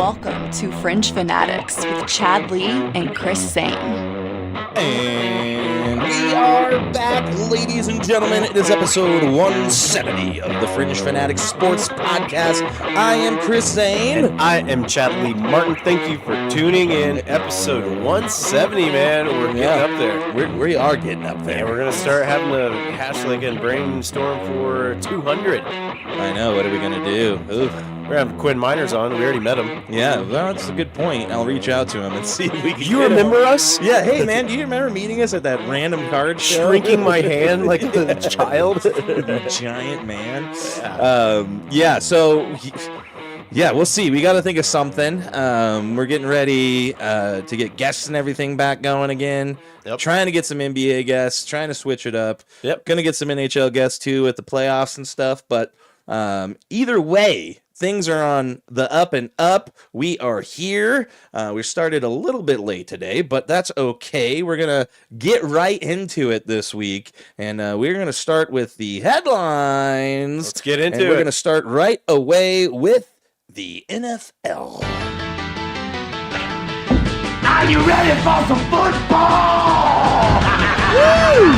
Welcome to Fringe Fanatics with Chad Lee and Chris Sane. And we are back, ladies and gentlemen. It is episode 170 of the Fringe Fanatics Sports Podcast. I am Chris Zane. And I am Chad Lee Martin. Thank you for tuning in. Episode 170, man. We're getting up there. We are getting up there. And we're going to start having a hashtag and brainstorm for 200. I know. What are we going to do? Ooh. We're going to have Quinn Miners on. We already met him. Yeah, well, that's a good point. I'll reach out to him and see if we can You remember us? Yeah, hey, man, do you remember meeting us at that random card show? Shrinking my hand like a child. Giant man. Yeah, we'll see. We got to think of something. We're getting ready to get guests and everything back going again. Yep. Trying to get some NBA guests, trying to switch it up. Yep. Going to get some NHL guests, too, at the playoffs and stuff. But either way, things are on the up and up. We are here. We started a little bit late today, but that's okay. We're going to get right into it this week, and we're going to start with the headlines. Let's get into it. We're going to start right away with the NFL. Are you ready for some football? Woo!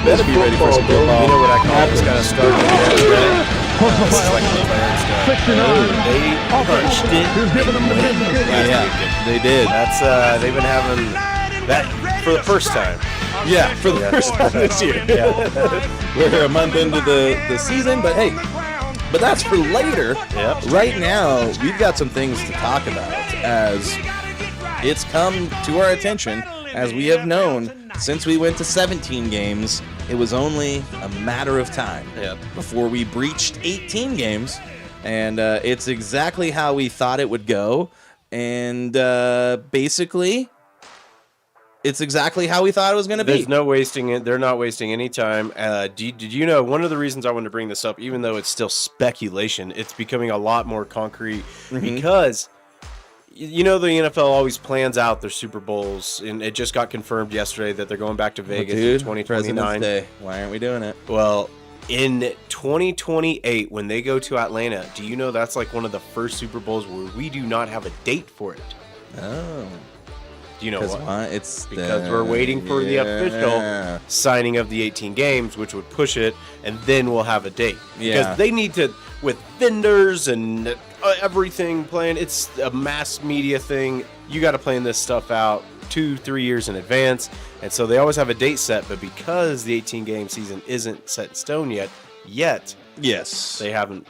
Better be ready for some football. You know what I call this kind of stuff? They punched it. Yeah, they did. That's they've been having that for the first time. Yeah, for the first time this year. Yeah. We're a month into the season, but hey, but that's for later. Yep. Right now, we've got some things to talk about as it's come to our attention, as we have known since we went to 17 games. It was only a matter of time before we breached 18 games, and it's exactly how we thought it would go, and basically, it's exactly how we thought it was going to be. There's no wasting it. They're not wasting any time. Did you know, one of the reasons I wanted to bring this up, even though it's still speculation, it's becoming a lot more concrete because... You know, the NFL always plans out their Super Bowls, and it just got confirmed yesterday that they're going back to Vegas in 2029. President's Day. Why aren't we doing it? Well, in 2028, when they go to Atlanta, do you know that's like one of the first Super Bowls where we do not have a date for it? Oh. Do you know why? It's because we're waiting for the official signing of the 18 games, which would push it, and then we'll have a date. Yeah. Because they need to, with vendors and everything planned, it's a mass media thing. You got to plan this stuff out 2-3 years in advance, and so they always have a date set. But because the 18-game season isn't set in stone yet, yes, they haven't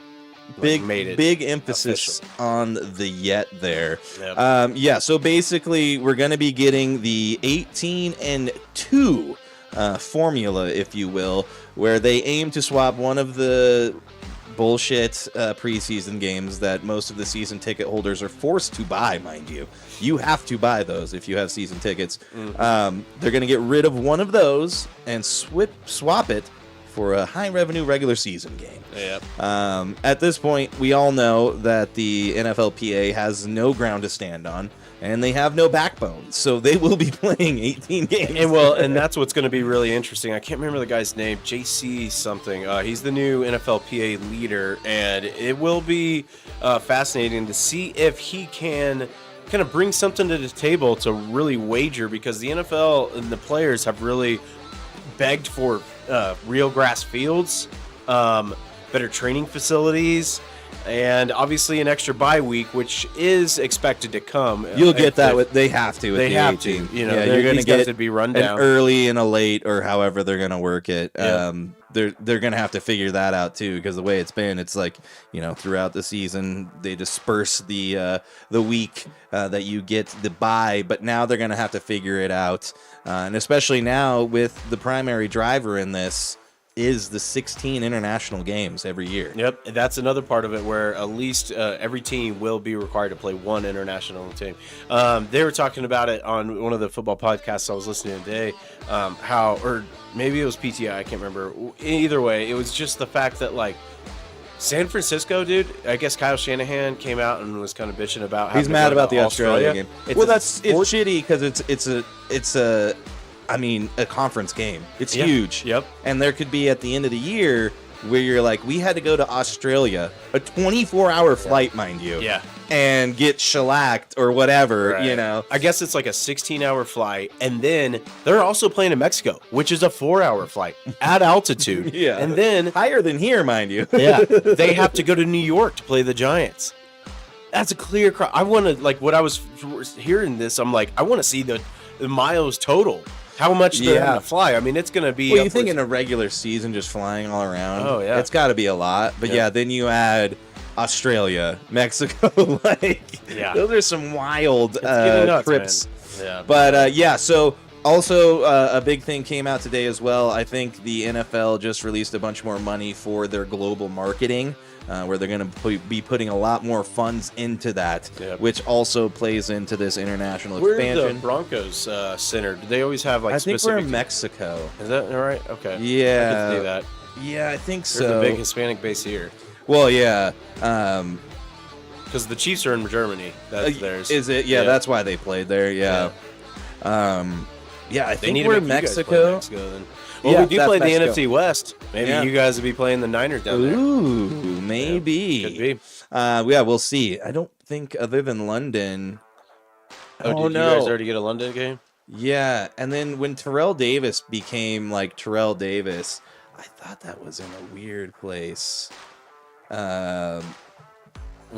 made it. Big emphasis on the yet there. Yep. So basically, we're going to be getting the 18-2 formula, if you will, where they aim to swap one of the bullshit preseason games that most of the season ticket holders are forced to buy, mind you. You have to buy those if you have season tickets. They're going to get rid of one of those and swap it for a high-revenue regular season game. Yep. At this point, we all know that the NFLPA has no ground to stand on, and they have no backbone, so they will be playing 18 games. And that's what's going to be really interesting. I can't remember the guy's name, JC something. He's the new NFLPA leader, and it will be fascinating to see if he can kind of bring something to the table to really wager, because the NFL and the players have really begged for real grass fields, better training facilities, and obviously an extra bye week, which is expected to come. You'll get that. They have to. They have 18. to. You know, you're going to get to be run down an early and a late, or however they're going to work it. Yeah. They're going to have to figure that out too, because the way it's been, it's like, you know, throughout the season they disperse the week that you get the bye, but now they're going to have to figure it out, and especially now with the primary driver in this is the 16 international games every year. Yep, that's another part of it where at least every team will be required to play one international team. They were talking about it on one of the football podcasts I was listening to today, or maybe it was PTI, I can't remember. Either way, it was just the fact that, like, San Francisco, dude, I guess Kyle Shanahan came out and was kind of bitching about he's mad about the Australia game. It's shitty because it's a conference game. It's huge. Yep. And there could be at the end of the year where you're like, we had to go to Australia, a 24-hour flight, mind you. Yeah. And get shellacked or whatever, Right. you know. I guess it's like a 16-hour flight, and then they're also playing in Mexico, which is a 4-hour flight at altitude. Yeah. And then, Higher than here, mind you. yeah, they have to go to New York to play the Giants. That's a clear cry. I want to, like, what I was hearing this, I'm like, I want to see the miles total. How much they're going to fly. I mean, it's going to be... Well, you think in a regular season just flying all around, Oh, yeah. it's got to be a lot. But yeah, then you add Australia, Mexico, like, those are some wild nuts, trips. man. Yeah. But yeah, so also a big thing came out today as well. I think the NFL just released a bunch more money for their global marketing, where they're going to be putting a lot more funds into that, which also plays into this international expansion. Where's the Broncos center? Do they always have like I think specific? we're in Mexico. Is that all right? Okay. Yeah. I get to do that. Yeah, I think There's so. a big Hispanic base here. Well, yeah. Because the Chiefs are in Germany. That's theirs. Is it? Yeah, that's why they played there. Yeah. Yeah, I They think need to we're make in you guys play Mexico. Mexico then. Well, Yeah, we do that's play the Mexico. NFC West. Maybe you guys will be playing the Niners down there. Ooh, maybe. Could be. Yeah, we'll see. I don't think other than London. Oh, did you guys already get a London game? Yeah, and then when Terrell Davis became like Terrell Davis, I thought that was in a weird place. What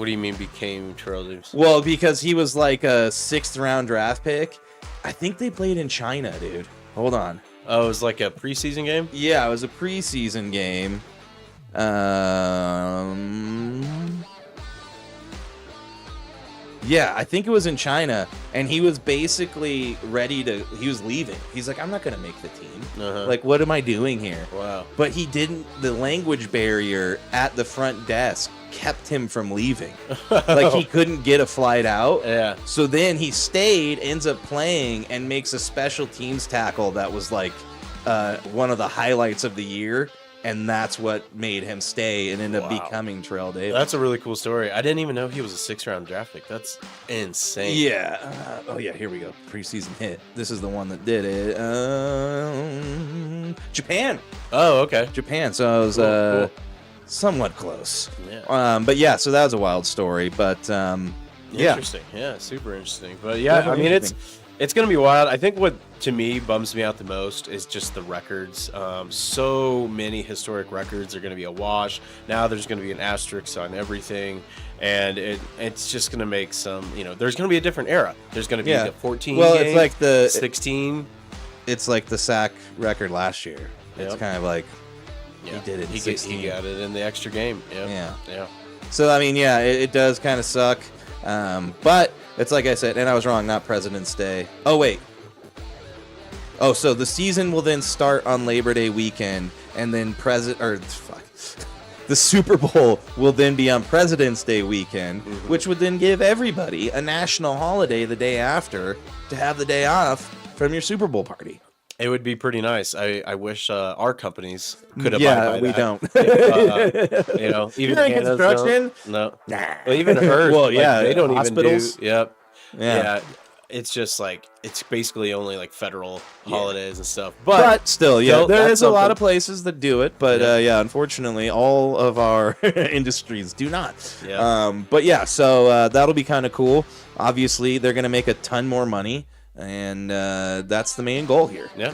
do you mean became Terrell Davis? Well, because he was like a 6th round draft pick. I think they played in China, dude. Hold on. Oh, it was like a preseason game? Yeah, it was a preseason game. Yeah, I think it was in China, and he was basically he was leaving. He's like, I'm not going to make the team. Like, what am I doing here? Wow. But he didn't, the language barrier at the front desk kept him from leaving. Like, he couldn't get a flight out. Yeah. So then he stayed, ends up playing, and makes a special teams tackle that was like one of the highlights of the year. And that's what made him stay and end up becoming Terrell Davis. That's a really cool story. I didn't even know he was a 6th round draft pick. That's insane. Yeah. Oh, yeah. Here we go. Preseason hit. This is the one that did it. Japan. Oh, okay. Japan. So I was Cool. somewhat close. Yeah. But yeah, so that was a wild story. But yeah. Interesting. Yeah, super interesting. But yeah, I mean, it's going to be wild. I think what, to me, bums me out the most is just the records. So many historic records are going to be a wash. Now there's going to be an asterisk on everything. And it's just going to make some, there's going to be a different era. There's going to be the 14 Well, game, it's like the 16. It's like the sack record last year. It's kind of like he did it in 16. He got it in the extra game. Yeah. Yeah. So, I mean, yeah, it does kind of suck. But it's like I said, and I was wrong, not President's Day. Oh, wait. Oh, so the season will then start on Labor Day weekend, and then the Super Bowl will then be on President's Day weekend, which would then give everybody a national holiday the day after to have the day off from your Super Bowl party. It would be pretty nice. I wish our companies could abide by we that. don't. Even You're in Canada's construction? don't. No. Well, even hers. Well, yeah, they don't hospitals? even do. Yep. Yeah. Yeah. It's just like it's basically only like federal holidays and stuff. But still, yeah, Still, there that's is a lot something. of places that do it, but yeah, unfortunately, all of our industries do not. Yeah. But yeah, so that'll be kind of cool. Obviously, they're going to make a ton more money, and that's the main goal here. Yeah.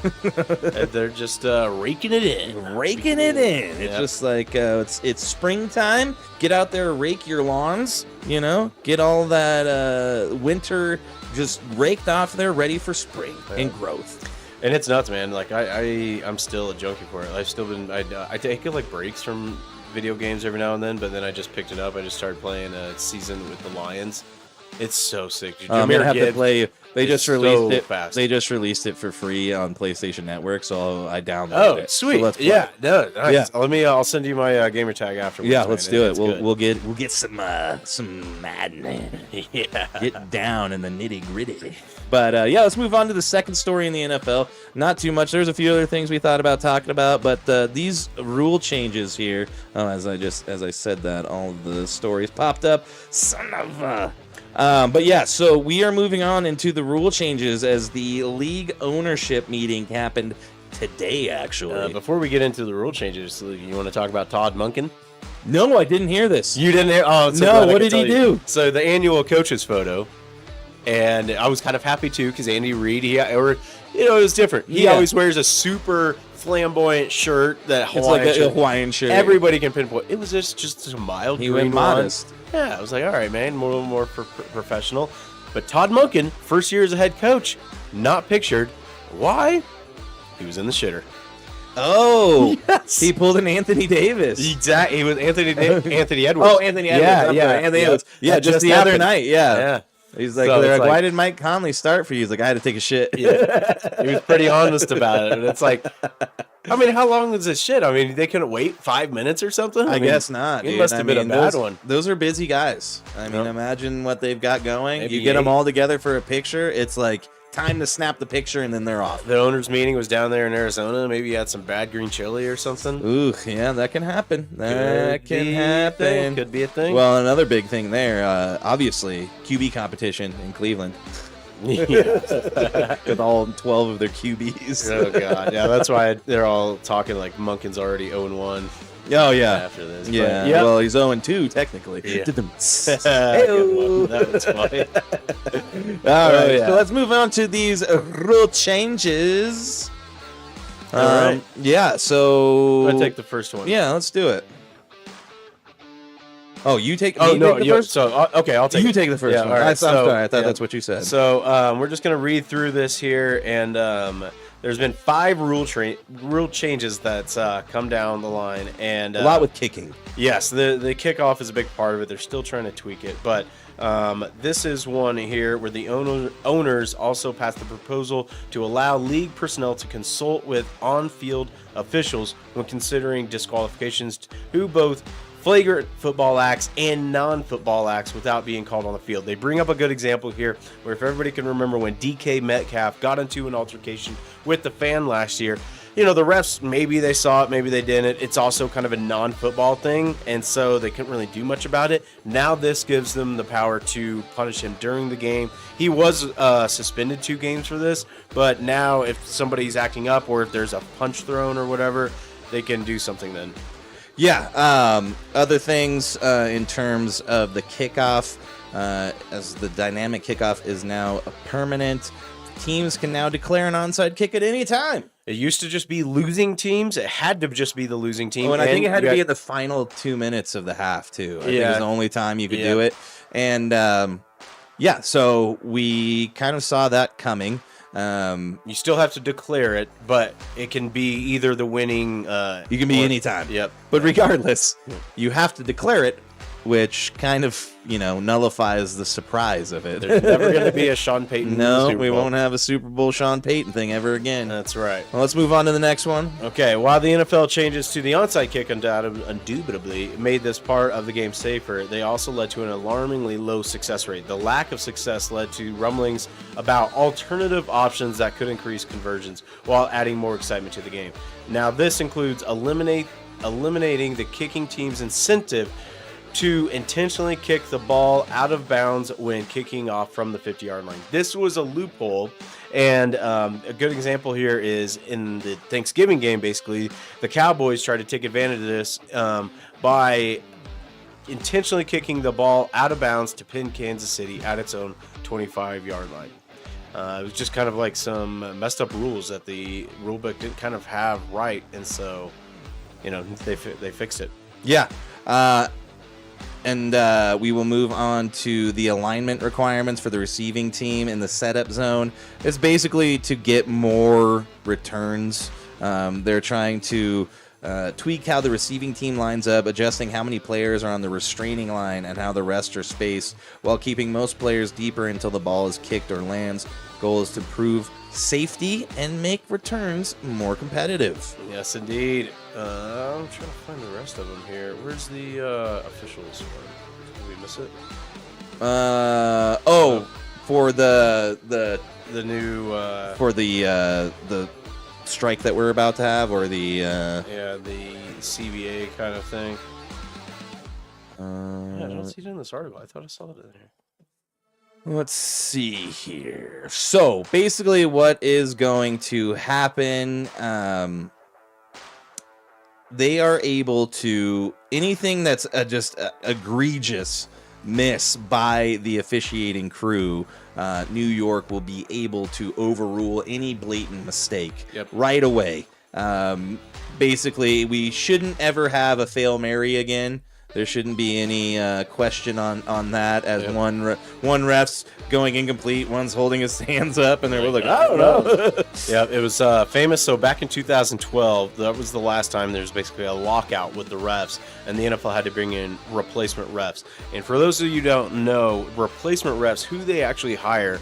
They're just raking it in. Raking it in. It's Yeah. just like it's springtime. Get out there, rake your lawns. Get all that winter just raked off there, ready for spring and growth. And it's nuts, man. Like I'm still a junkie for it. I've still been. I take like breaks from video games every now and then, but then I just picked it up. I just started playing a season with the Lions. It's so sick. I'm gonna have to play. They just released so it. fast. They just released it for free on PlayStation Network, so I downloaded it. Sweet. So let's play. Yeah, no, nice. Yeah. I'll send you my gamer tag afterwards. Yeah, man. let's do it. It's We'll good. get some Madden. Yeah. Get down in the nitty gritty. But yeah, let's move on to the second story in the NFL. Not too much. There's a few other things we thought about talking about, but these rule changes here. Oh, as I said that, all the stories popped up. Son of a. But yeah, so we are moving on into the rule changes as the league ownership meeting happened today, actually. Before we get into the rule changes, you want to talk about Todd Monken? No, I didn't hear this. You didn't hear? Oh, so no, what did he do? So the annual coaches photo, and I was kind of happy too because Andy Reid, it was different. He always wears a super flamboyant shirt that Hawaiian it's like a Hawaiian shirt. Everybody can pinpoint. It was just a mild. He green went modest. One. Yeah, I was like, all right, man, a little more professional. But Todd Monken, first year as a head coach, not pictured. Why? He was in the shitter. Oh, yes. He pulled an Anthony Davis. Exactly. He was Anthony Edwards. Oh, Anthony Edwards. Anthony Edwards. Yeah, just the other night. Yeah. He's like, why did Mike Conley start for you? He's like, I had to take a shit. Yeah. He was pretty honest about it. And it's like, I mean, how long was this shit? I mean, they couldn't wait 5 minutes or something? I guess not. It must have been a bad one. Those are busy guys. I mean, imagine what they've got going. Maybe you get them all together for a picture. It's like time to snap the picture, and then they're off. The owner's meeting was down there in Arizona. Maybe you had some bad green chili or something. Ooh, yeah, that can happen. That can happen. Could be a thing. Well, another big thing there, obviously, QB competition in Cleveland. Yeah. With all 12 of their QBs. Oh, God. Yeah, that's why they're all talking like Monken's already 0-1. Oh, yeah. After this. Yeah. Yep. Well, he's 0-2, technically. Yeah. Good one. That was funny. All right. So let's move on to these rule changes. All right. Yeah, so... I'm going to take the first one. Yeah, let's do it. Oh, you take. Oh, no. Take the first? So, okay, I'll take You take the first one. all right, I'm sorry. I thought that's what you said. So we're just going to read through this here, and there's been 5 rule changes that's come down the line, and a lot with kicking. Yes, the kickoff is a big part of it. They're still trying to tweak it, but this is one here where the owners also passed the proposal to allow league personnel to consult with on-field officials when considering disqualifications who both flagrant football acts and non-football acts without being called on the field. They bring up a good example here where, if everybody can remember, when DK Metcalf got into an altercation with the fan last year, the refs, maybe they saw it, maybe they didn't. It's also kind of a non-football thing, and so they couldn't really do much about it. Now this gives them the power to punish him during the game. He was suspended 2 games for this, but now if somebody's acting up or if there's a punch thrown or whatever, they can do something then. Yeah. Other things in terms of the kickoff, as the dynamic kickoff is now a permanent, teams can now declare an onside kick at any time. It used to just be losing teams. It had to just be the losing team. Oh, and I think it had to be in the final 2 minutes of the half, too. I think it was the only time you could do it. And, so we kind of saw that coming. You still have to declare it, but it can be either the winning. You can be anytime. Yep. But regardless, you have to declare it, which kind of nullifies the surprise of it. There's never going to be a Sean Payton. No, we won't have a Super Bowl Sean Payton thing ever again. That's right. Well, let's move on to the next one. Okay, while the NFL changes to the onside kick indubitably made this part of the game safer, they also led to an alarmingly low success rate. The lack of success led to rumblings about alternative options that could increase conversions while adding more excitement to the game. Now, this includes eliminating the kicking team's incentive to intentionally kick the ball out of bounds when kicking off from the 50-yard line. This was a loophole, and a good example here is in the Thanksgiving game, basically, the Cowboys tried to take advantage of this by intentionally kicking the ball out of bounds to pin Kansas City at its own 25-yard line. It was just kind of like some messed up rules that the rulebook didn't kind of have right, and so, they fixed it. Yeah. And we will move on to the alignment requirements for the receiving team in the setup zone. It's basically to get more returns. They're trying to tweak how the receiving team lines up, adjusting how many players are on the restraining line and how the rest are spaced, while keeping most players deeper until the ball is kicked or lands. Goal is to prove safety and make returns more competitive. Yes, indeed. I'm trying to find the rest of them here. Where's the officials one? Did we miss it? For the new for the strike that we're about to have, or the the CBA kind of thing. I don't see it in this article. I thought I saw it in here. Let's see here. So basically what is going to happen, they are able to, anything that's just egregious miss by the officiating crew, New York will be able to overrule any blatant mistake right away. Basically, we shouldn't ever have a Fail Mary again. There shouldn't be any question on that, as one ref's going incomplete, one's holding his hands up, and they're like, I don't know. Yeah, it was famous. So back in 2012, that was the last time there was basically a lockout with the refs, and the NFL had to bring in replacement refs. And for those of you who don't know, replacement refs, who they actually hire,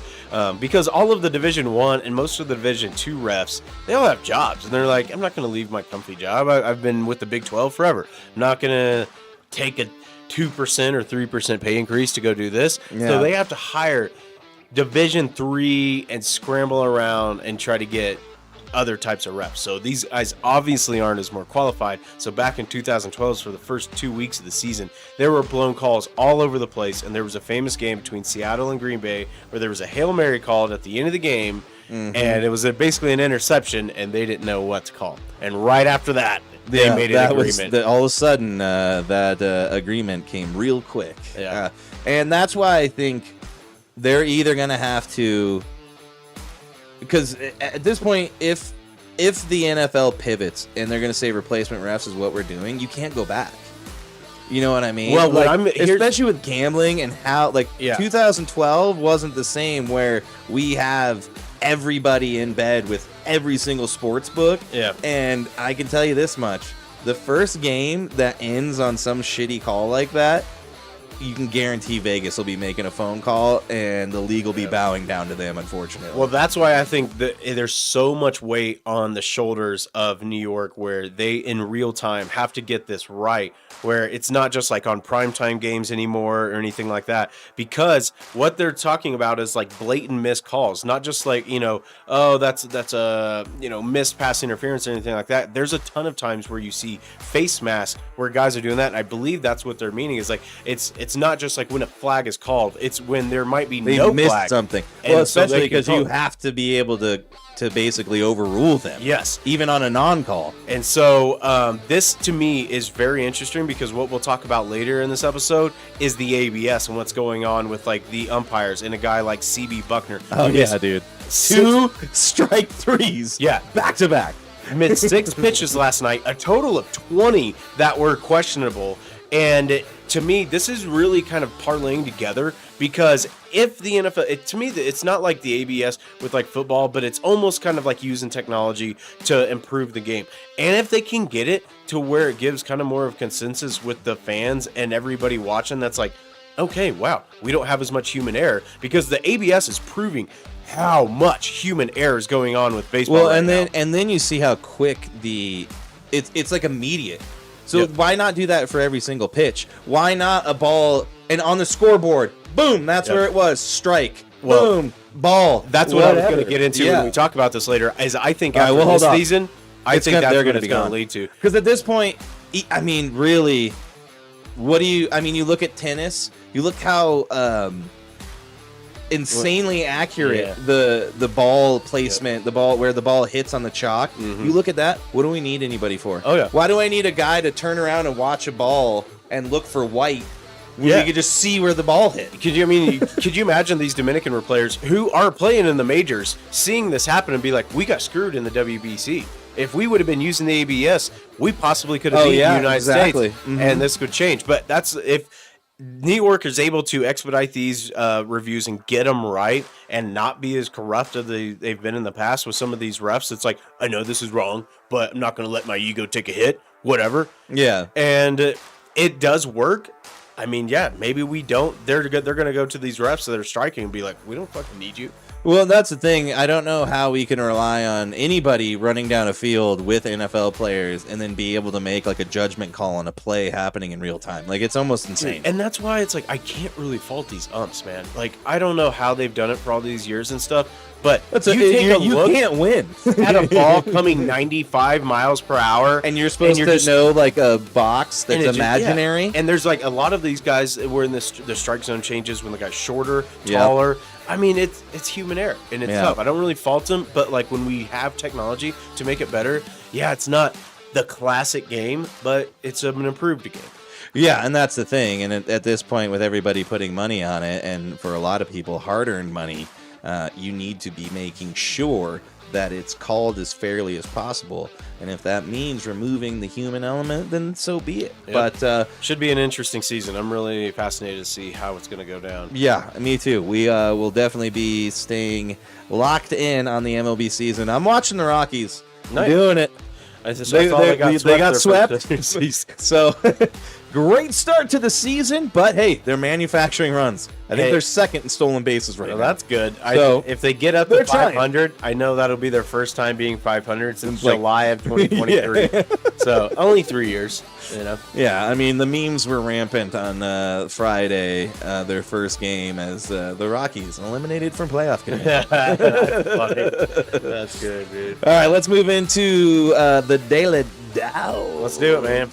because all of the Division I and most of the Division II refs, they all have jobs, and they're like, I'm not going to leave my comfy job. I've been with the Big 12 forever. I'm not going to take a 2% or 3% pay increase to go do this. Yeah. So they have to hire Division III and scramble around and try to get other types of reps. So these guys obviously aren't as more qualified. So back in 2012, for the first 2 weeks of the season, there were blown calls all over the place, and there was a famous game between Seattle and Green Bay where there was a Hail Mary called at the end of the game, and it was basically an interception, and they didn't know what to call. And right after that, they made an agreement. All of a sudden, that agreement came real quick. Yeah. And that's why I think they're either going to have to, because at this point, if the NFL pivots and they're going to say replacement refs is what we're doing, you can't go back. You know what I mean? Well, especially with gambling and how, 2012 wasn't the same, where we have everybody in bed with every single sports book. Yeah. And I can tell you this much. The first game that ends on some shitty call like that, you can guarantee Vegas will be making a phone call and the league will be bowing down to them, unfortunately. Well, that's why I think that there's so much weight on the shoulders of New York, where they in real time have to get this right, where it's not just like on primetime games anymore or anything like that, because what they're talking about is like blatant missed calls, not just like, oh, that's a, missed pass interference or anything like that. There's a ton of times where you see face masks where guys are doing that, and I believe that's what they're meaning, is like it's not just like when a flag is called, it's when there might be no missed flag. Something. And well, so especially because you have to be able to basically overrule them. Yes. Even on a non-call. And so this to me is very interesting, because what we'll talk about later in this episode is the ABS and what's going on with like the umpires and a guy like CB Buckner. Oh yeah, dude. 2 strike threes. Yeah. Back to back. Missed 6 pitches last night, a total of 20 that were questionable. And to me, this is really kind of parlaying together, because if the NFL, to me, it's not like the ABS with like football, but it's almost kind of like using technology to improve the game. And if they can get it to where it gives kind of more of consensus with the fans and everybody watching, that's like, okay, wow, we don't have as much human error, because the ABS is proving how much human error is going on with baseball. Well, and then you see how quick it's like immediate. So why not do that for every single pitch? Why not a ball, and on the scoreboard, boom, that's where it was, strike, boom, ball. That's what I was going to get into when we talk about this later, is I think after this season, I think that's what it's going to lead to. Because at this point, I mean, really, you look at tennis, you look how insanely accurate the ball placement, the ball where the ball hits on the chalk. You look at that. What do we need anybody for? Oh yeah. Why do I need a guy to turn around and watch a ball and look for white when we could just see where the ball hit? Could you imagine these Dominican players who are playing in the majors seeing this happen and be like, we got screwed in the WBC. If we would have been using the ABS, we possibly could have beaten the United States, and this could change. But that's if New York is able to expedite these reviews and get them right and not be as corrupt as they've been in the past with some of these refs. It's like, I know this is wrong, but I'm not going to let my ego take a hit, whatever. Yeah. And it does work. I mean, yeah, maybe we don't. They're going to go to these refs that are striking and be like, we don't fucking need you. Well, that's the thing. I don't know how we can rely on anybody running down a field with NFL players and then be able to make like a judgment call on a play happening in real time. Like, it's almost insane. And that's why it's like, I can't really fault these umps, man. Like, I don't know how they've done it for all these years and stuff, but you can't win at a ball coming 95 miles per hour, and you're supposed to know like a box that's imaginary. And there's like a lot of these guys were in the strike zone changes when the guy's shorter, Yep. taller. I mean, it's human error, and it's Yeah. tough. I don't really fault them, but like when we have technology to make it better, yeah, it's not the classic game, but it's an improved game. Yeah, and that's the thing. And at this point, with everybody putting money on it, and for a lot of people, hard-earned money, you need to be making sure that it's called as fairly as possible. And if that means removing the human element, then so be it. Yep. But Should be an interesting season. I'm really fascinated to see how it's going to go down. yeah, me too. We will definitely be staying locked in on the MLB season. I'm watching the Rockies. Nice. I'm doing it. I thought They got swept. their first season. So, great start to the season, but hey, they're manufacturing runs. I think Hey. they're second in stolen bases right Well, now. that's good. So, If they get up to they're trying. 500, I know that'll be their first time being 500 since Like- July of 2023. Yeah. So only 3 years, you know. Yeah, I mean, the memes were rampant on Friday, their first game, as the Rockies eliminated from playoff contention. That's funny. That's good, dude. All right, let's move into the Daily Dow. Let's do it, man.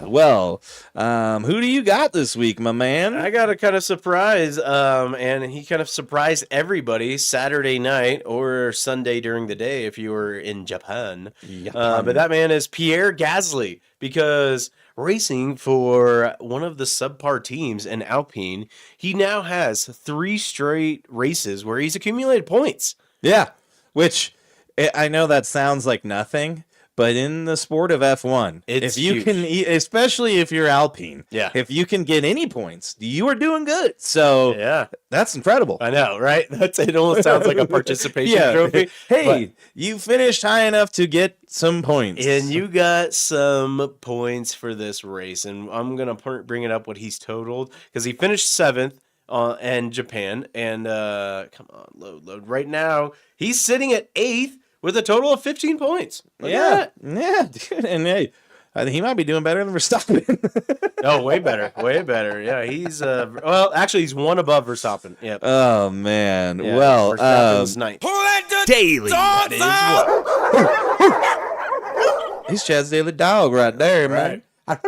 Well, who do you got this week, my man? I got a kind of surprise, and he kind of surprised everybody Saturday night or Sunday during the day if you were in Japan. But that man is Pierre Gasly, because racing for one of the subpar teams in Alpine, he now has 3 straight races where he's accumulated points. Yeah, which I know that sounds like nothing, but in the sport of F1, It's if you huge. can, especially if you're Alpine, Yeah. if you can get any points, you are doing good. So Yeah, that's incredible. I know, right? It almost sounds like a participation trophy. Hey, you finished high enough to get some points. And you got some points for this race, and I'm gonna bring it up what he's totaled, because he finished 7th in Japan, and come on, load. Right now, he's sitting at 8th with a total of 15 points. Look at that. Yeah, dude. And hey, I think he might be doing better than Verstappen. Oh, way better, way better. Yeah, he's well, actually, he's one above Verstappen. Yep. Oh man. Yeah, Well, Verstappen's ninth. Daily. That is what. he's Chad's Daily Dog right there, man. Right.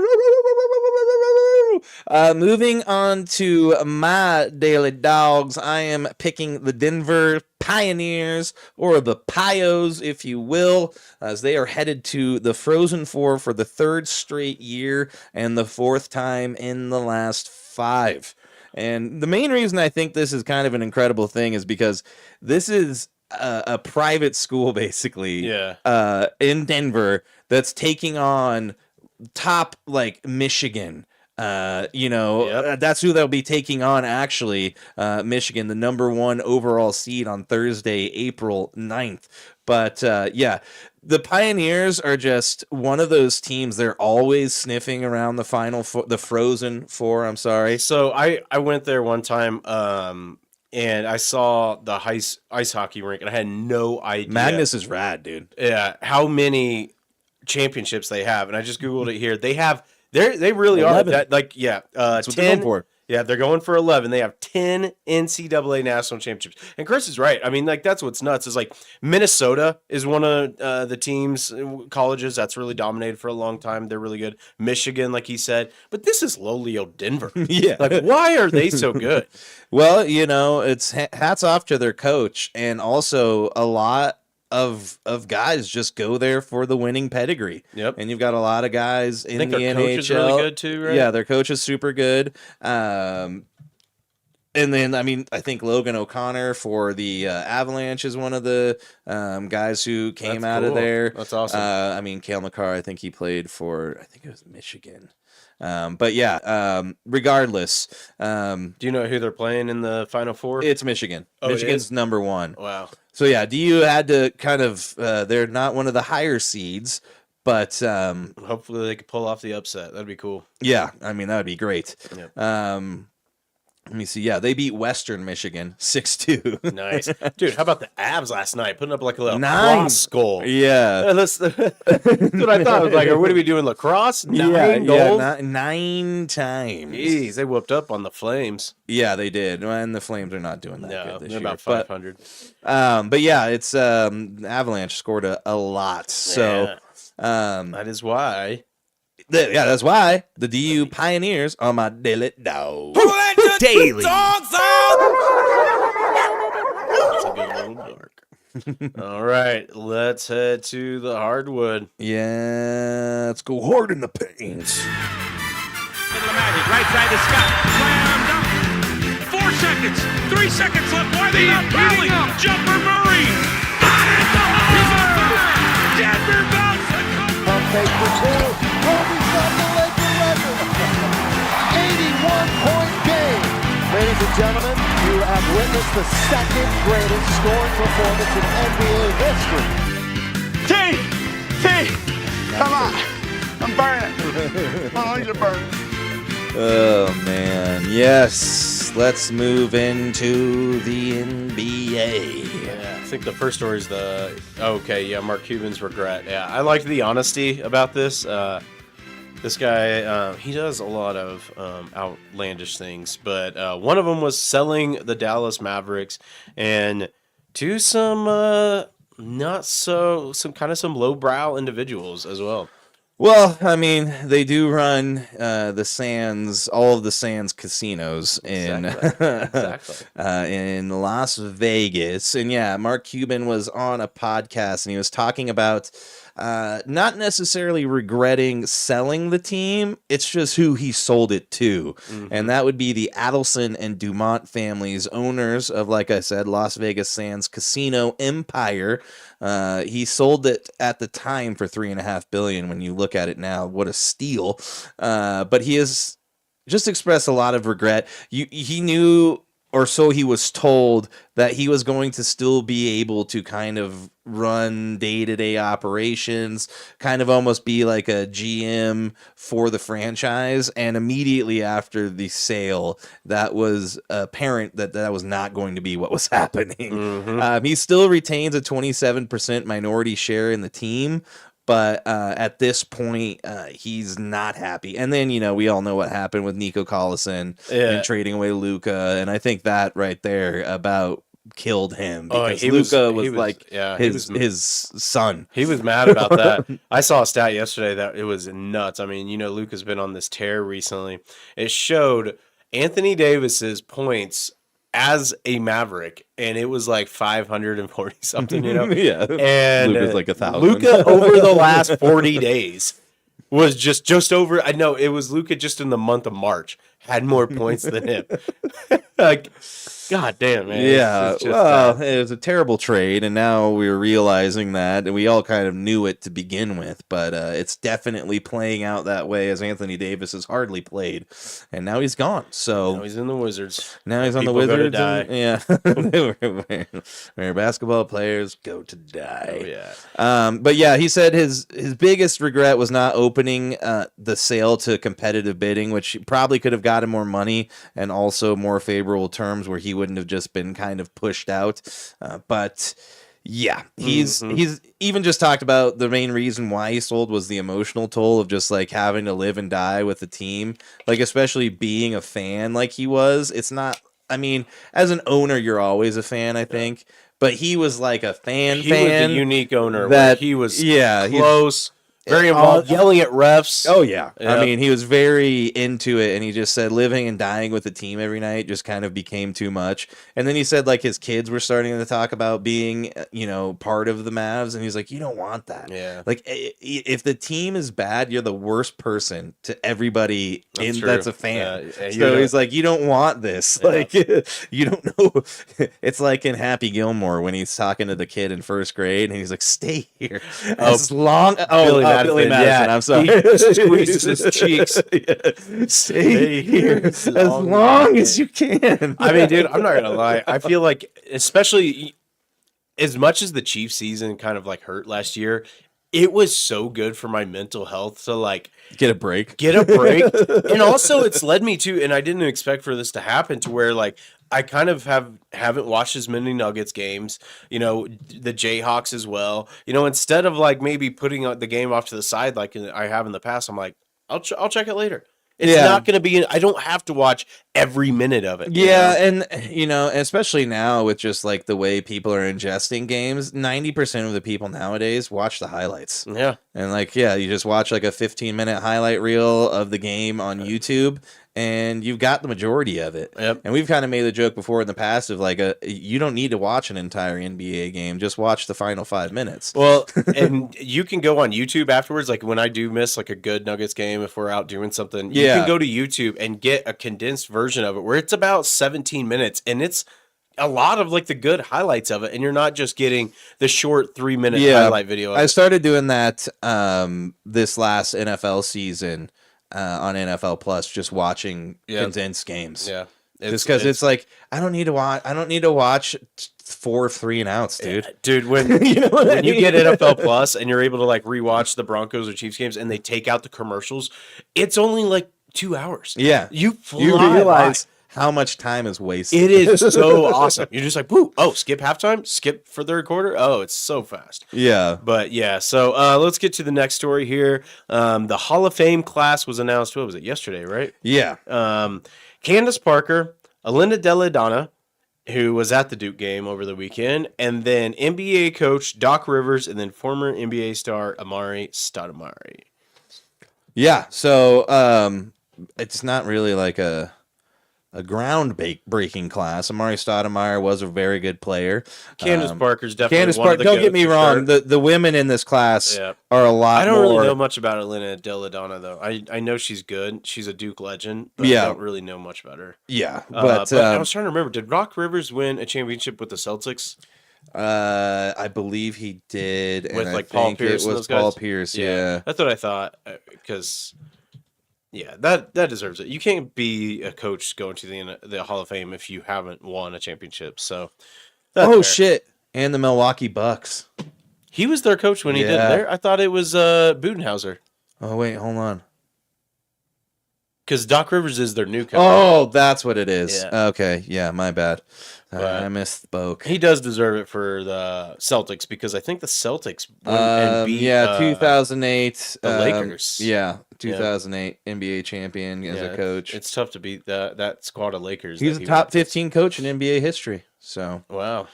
Moving on to my daily dogs, I am picking the Denver Pioneers, or the Pios, if you will, as they are headed to the Frozen Four for the 3rd straight year and the 4th time in the last 5. And the main reason I think this is kind of an incredible thing is because this is a private school, basically, Yeah. in Denver that's taking on top, like, Michigan. Yep. That's who they'll be taking on, actually. Michigan, the number 1 overall seed on Thursday, April 9th. But yeah, the Pioneers are just one of those teams. They're always sniffing around the the Frozen Four. I'm sorry. So I went there one time, and I saw the ice hockey rink, and I had no idea. Magnus is rad, dude. Yeah, how many championships they have, and I just googled it here. They really are 11. that, like, yeah, That's what 10. they're going for. Yeah, they're going for 11. They have 10 NCAA national championships. And Chris is right. I mean, like, that's what's nuts. Is like Minnesota is one of the teams, colleges that's really dominated for a long time. They're really good. Michigan, like he said. But this is lowly old Denver. Yeah. Like, why are they so good? Well, it's hats off to their coach, and also a lot of guys just go there for the winning pedigree. Yep. And you've got a lot of guys in I think the their NHL. coach is really good too, right? Yeah, their coach is super good. And then, I mean, I think Logan O'Connor for the Avalanche is one of the guys who came That's out of cool. there. That's awesome. I mean, Cale Makar, I think he played for, I think it was Michigan. But yeah, regardless, Do you know who they're playing in the Final Four? it's Michigan. Oh, it Michigan's is? number 1. Wow. So yeah, you had to kind of, they're not one of the higher seeds, but Hopefully they could pull off the upset. That'd be cool. yeah, I mean, that would be great. Yep. Let me see. Yeah, they beat Western Michigan 6-2. Nice. Dude, how about the Avs last night? Putting up like a little 9. cross goal. Yeah. That's what I thought. I was like, what are we doing, lacrosse? 9 yeah, goals? 9 times. Jeez, they whooped up on the Flames. Yeah, they did. And the Flames are not doing that No, good this they're year. about 500. But yeah, it's Avalanche scored a lot. So That is why Yeah, that's why the DU Pioneers are my daily dog. Daily. That's a good little bark. All right, let's head to the hardwood. Yeah, let's go hard in the paint. Middle of Magic, right side to Scott. Slam dunk. 4 seconds. 3 seconds left. Why they not fouling? Jumper Murray. He's on fire. Denver bounce. Pump fake for two. Kobe's got the Laker record. 81-point game. Ladies and gentlemen, you have witnessed the second greatest scoring performance in NBA history. Come on. I'm burning. My lungs are burning. Oh, man. Yes. Let's move into the NBA. Yeah, I think the first story is Mark Cuban's regret. Yeah, I liked the honesty about this. This guy, he does a lot of outlandish things, but one of them was selling the Dallas Mavericks and to some some lowbrow individuals as well. Well, I mean, they do run the Sands, all of the Sands casinos in Exactly. in Las Vegas. And yeah, Mark Cuban was on a podcast and he was talking about not necessarily regretting selling the team. It's just who he sold it to. Mm-hmm. And that would be the Adelson and Dumont families, owners of, like I said, Las Vegas Sands Casino Empire. He sold it at the time for $3.5 billion. When you look at it now, what a steal. But he has just expressed a lot of regret. He knew, or so he was told, that he was going to still be able to kind of run day-to-day operations, kind of almost be like a GM for the franchise. And immediately after the sale, that was apparent that was not going to be what was happening. Mm-hmm. He still retains a 27% minority share in the team, but at this point, he's not happy. And then, we all know what happened with Nico Collison and trading away Luka. And I think that right there about killed him, because Luka was his son. He was mad about that. I saw a stat yesterday that it was nuts. I mean, Luka's been on this tear recently. It showed Anthony Davis's points as a Maverick, and it was like 540 something, Yeah. And Luka's like 1,000. Luka over the last 40 days was just over. I know it was Luka just in the month of March had more points than him. Like, God damn, man. Yeah, it was a terrible trade, and now we're realizing that, and we all kind of knew it to begin with, but it's definitely playing out that way, as Anthony Davis has hardly played, and now he's gone. So now he's in the Wizards. Now he's on the Wizards. Where basketball players go to die. Oh, yeah. But yeah, he said his biggest regret was not opening the sale to competitive bidding, which probably could have gotten more money and also more favorable terms where he wouldn't have just been kind of pushed out. But yeah, he's even just talked about the main reason why he sold was the emotional toll of just like having to live and die with the team, like especially being a fan like he was. It's not, I mean, as an owner, you're always a fan, I think, but he was like a fan. He was a unique owner that he was close. Very involved, yelling at refs. Oh, yeah. I mean, he was very into it, and he just said living and dying with the team every night just kind of became too much. And then he said, like, his kids were starting to talk about being, part of the Mavs, and he's like, you don't want that. Yeah. Like, if the team is bad, you're the worst person to everybody that's a fan. So he's like, you don't want this. Yeah. Like, you don't know. It's like in Happy Gilmore when he's talking to the kid in first grade, and he's like, stay here. As long... Billy Madison. Yeah, I'm sorry. He squeezes his cheeks. Stay here as long as you can. I mean, dude, I'm not gonna lie. I feel like, especially as much as the Chiefs season kind of like hurt last year, it was so good for my mental health to like get a break. And also it's led me to, and I didn't expect for this to happen, to where like I kind of haven't watched as many Nuggets games, the Jayhawks as well. Instead of like maybe putting the game off to the side like I have in the past, I'm like, I'll check it later. It's not going to be. I don't have to watch every minute of it. Yeah, and especially now with just like the way people are ingesting games, 90% of the people nowadays watch the highlights. Yeah, and you just watch like a 15-minute highlight reel of the game on YouTube, and you've got the majority of it. Yep. And we've kind of made the joke before in the past of like you don't need to watch an entire NBA game, just watch the final 5 minutes. Well, and you can go on YouTube afterwards. Like when I do miss like a good Nuggets game, if we're out doing something, you can go to YouTube and get a condensed version of it where it's about 17 minutes, and it's a lot of like the good highlights of it, and you're not just getting the short 3-minute highlight video. I started doing that this last NFL season. On NFL Plus, just watching condensed games. Yeah, just because it's like I don't need to watch 4 3-and-outs, dude. Yeah, dude, when when you get NFL Plus and you're able to like rewatch the Broncos or Chiefs games, and they take out the commercials, it's only like 2 hours. Yeah, you realize how much time is wasted. It is so awesome. You're just like, woo, skip halftime, skip for third quarter. Oh, it's so fast. Yeah. But yeah, so let's get to the next story here. The Hall of Fame class was announced, what was it, yesterday, right? Yeah. Candace Parker, Alinda Deladonna, who was at the Duke game over the weekend, and then NBA coach Doc Rivers, and then former NBA star Amari Stoudemire. Yeah, so it's not really like a ground-breaking class. Amari Stoudemire was a very good player. Candace Parker's definitely one of the don't get me wrong. Sure. The women in this class are a lot. I don't more... really know much about Alinda Deladonna though. I know she's good. She's a Duke legend, but I don't really know much about her. Yeah, but I was trying to remember. Did Doc Rivers win a championship with the Celtics? I believe he did. With and like I Paul think Pierce. It was Paul Pierce. Yeah, that's what I thought. Because. Yeah, that deserves it. You can't be a coach going to the Hall of Fame if you haven't won a championship. So, fair. Shit! And the Milwaukee Bucks. He was their coach when he did there. I thought it was Budenhauser. Oh wait, hold on. Because Doc Rivers is their new coach. Oh, that's what it is. Yeah. Okay, yeah, my bad. I misspoke. He does deserve it for the Celtics because I think the Celtics won and beat 2008 the Lakers. 2008 NBA champion as a coach. It's tough to beat that squad of Lakers. He's a top 15 coach in NBA history. So wow.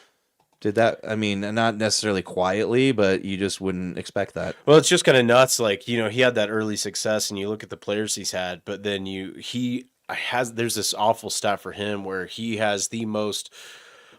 Did that? I mean, not necessarily quietly, but you just wouldn't expect that. Well, it's just kind of nuts. Like, he had that early success, and you look at the players he's had, but then there's this awful stat for him where he has the most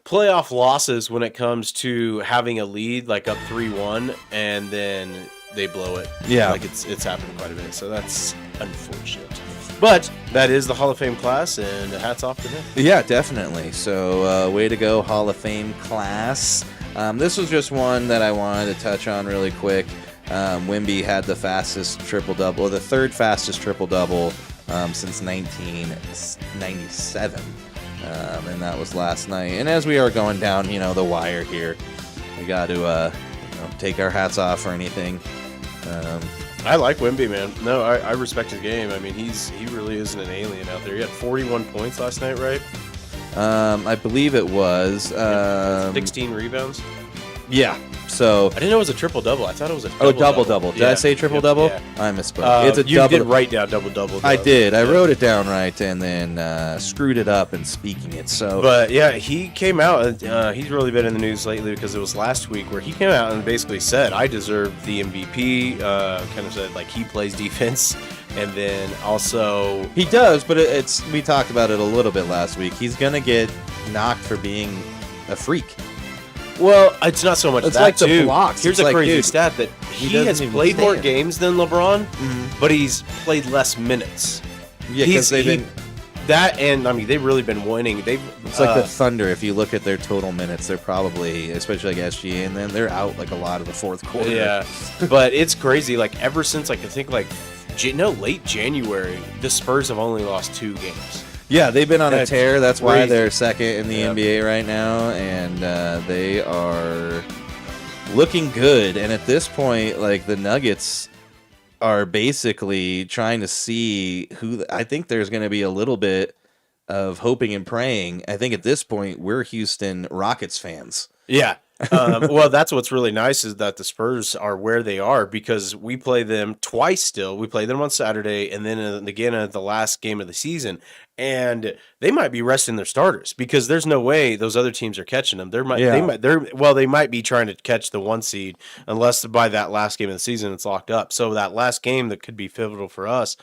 playoff losses when it comes to having a lead, like up 3-1, and then they blow it. Yeah, like it's happened quite a bit. So that's unfortunate. But that is the Hall of Fame class, and hats off to him. Yeah, definitely. So way to go, Hall of Fame class. This was just one that I wanted to touch on really quick. Wemby had the fastest triple-double, or the third fastest triple-double since 1997. And that was last night. And as we are going down, the wire here, we got to take our hats off or anything. I like Wemby, man. No, I respect his game. I mean, he really isn't an alien out there. He had 41 points last night, right? I believe it was 16 rebounds. Yeah. So I didn't know it was a triple-double. I thought it was a double-double. Did I say triple-double? Yeah. I misspoke. It's a you double. did write down double-double. I did. I wrote it down right and then screwed it up in speaking it. So, but yeah, he came out. He's really been in the news lately because it was last week where he came out and basically said, "I deserve the MVP." Kind of said like he plays defense, and then also he does. But we talked about it a little bit last week. He's gonna get knocked for being a freak. Well, it's not so much it's that, like too. The blocks. Here's it's a crazy dude, stat that he has played more games than LeBron, but he's played less minutes. Yeah, because they've been... That, and, I mean, they've really been winning. It's like the Thunder. If you look at their total minutes, they're probably, especially like SGA, and then they're out like a lot of the fourth quarter. Yeah, but it's crazy. Like, ever since, like, I think, like, late January, the Spurs have only lost 2 games. Yeah, they've been on a tear. That's why they're second in the NBA right now, and they are looking good. And at this point, like the Nuggets are basically trying to see who. I think there's going to be a little bit of hoping and praying. I think at this point we're Houston Rockets fans. Yeah. Well, that's what's really nice is that the Spurs are where they are because we play them twice still. We play them on Saturday and then again at the last game of the season. And they might be resting their starters because there's no way those other teams are catching them. They might be trying to catch the 1 seed unless by that last game of the season it's locked up. So that last game that could be pivotal for us,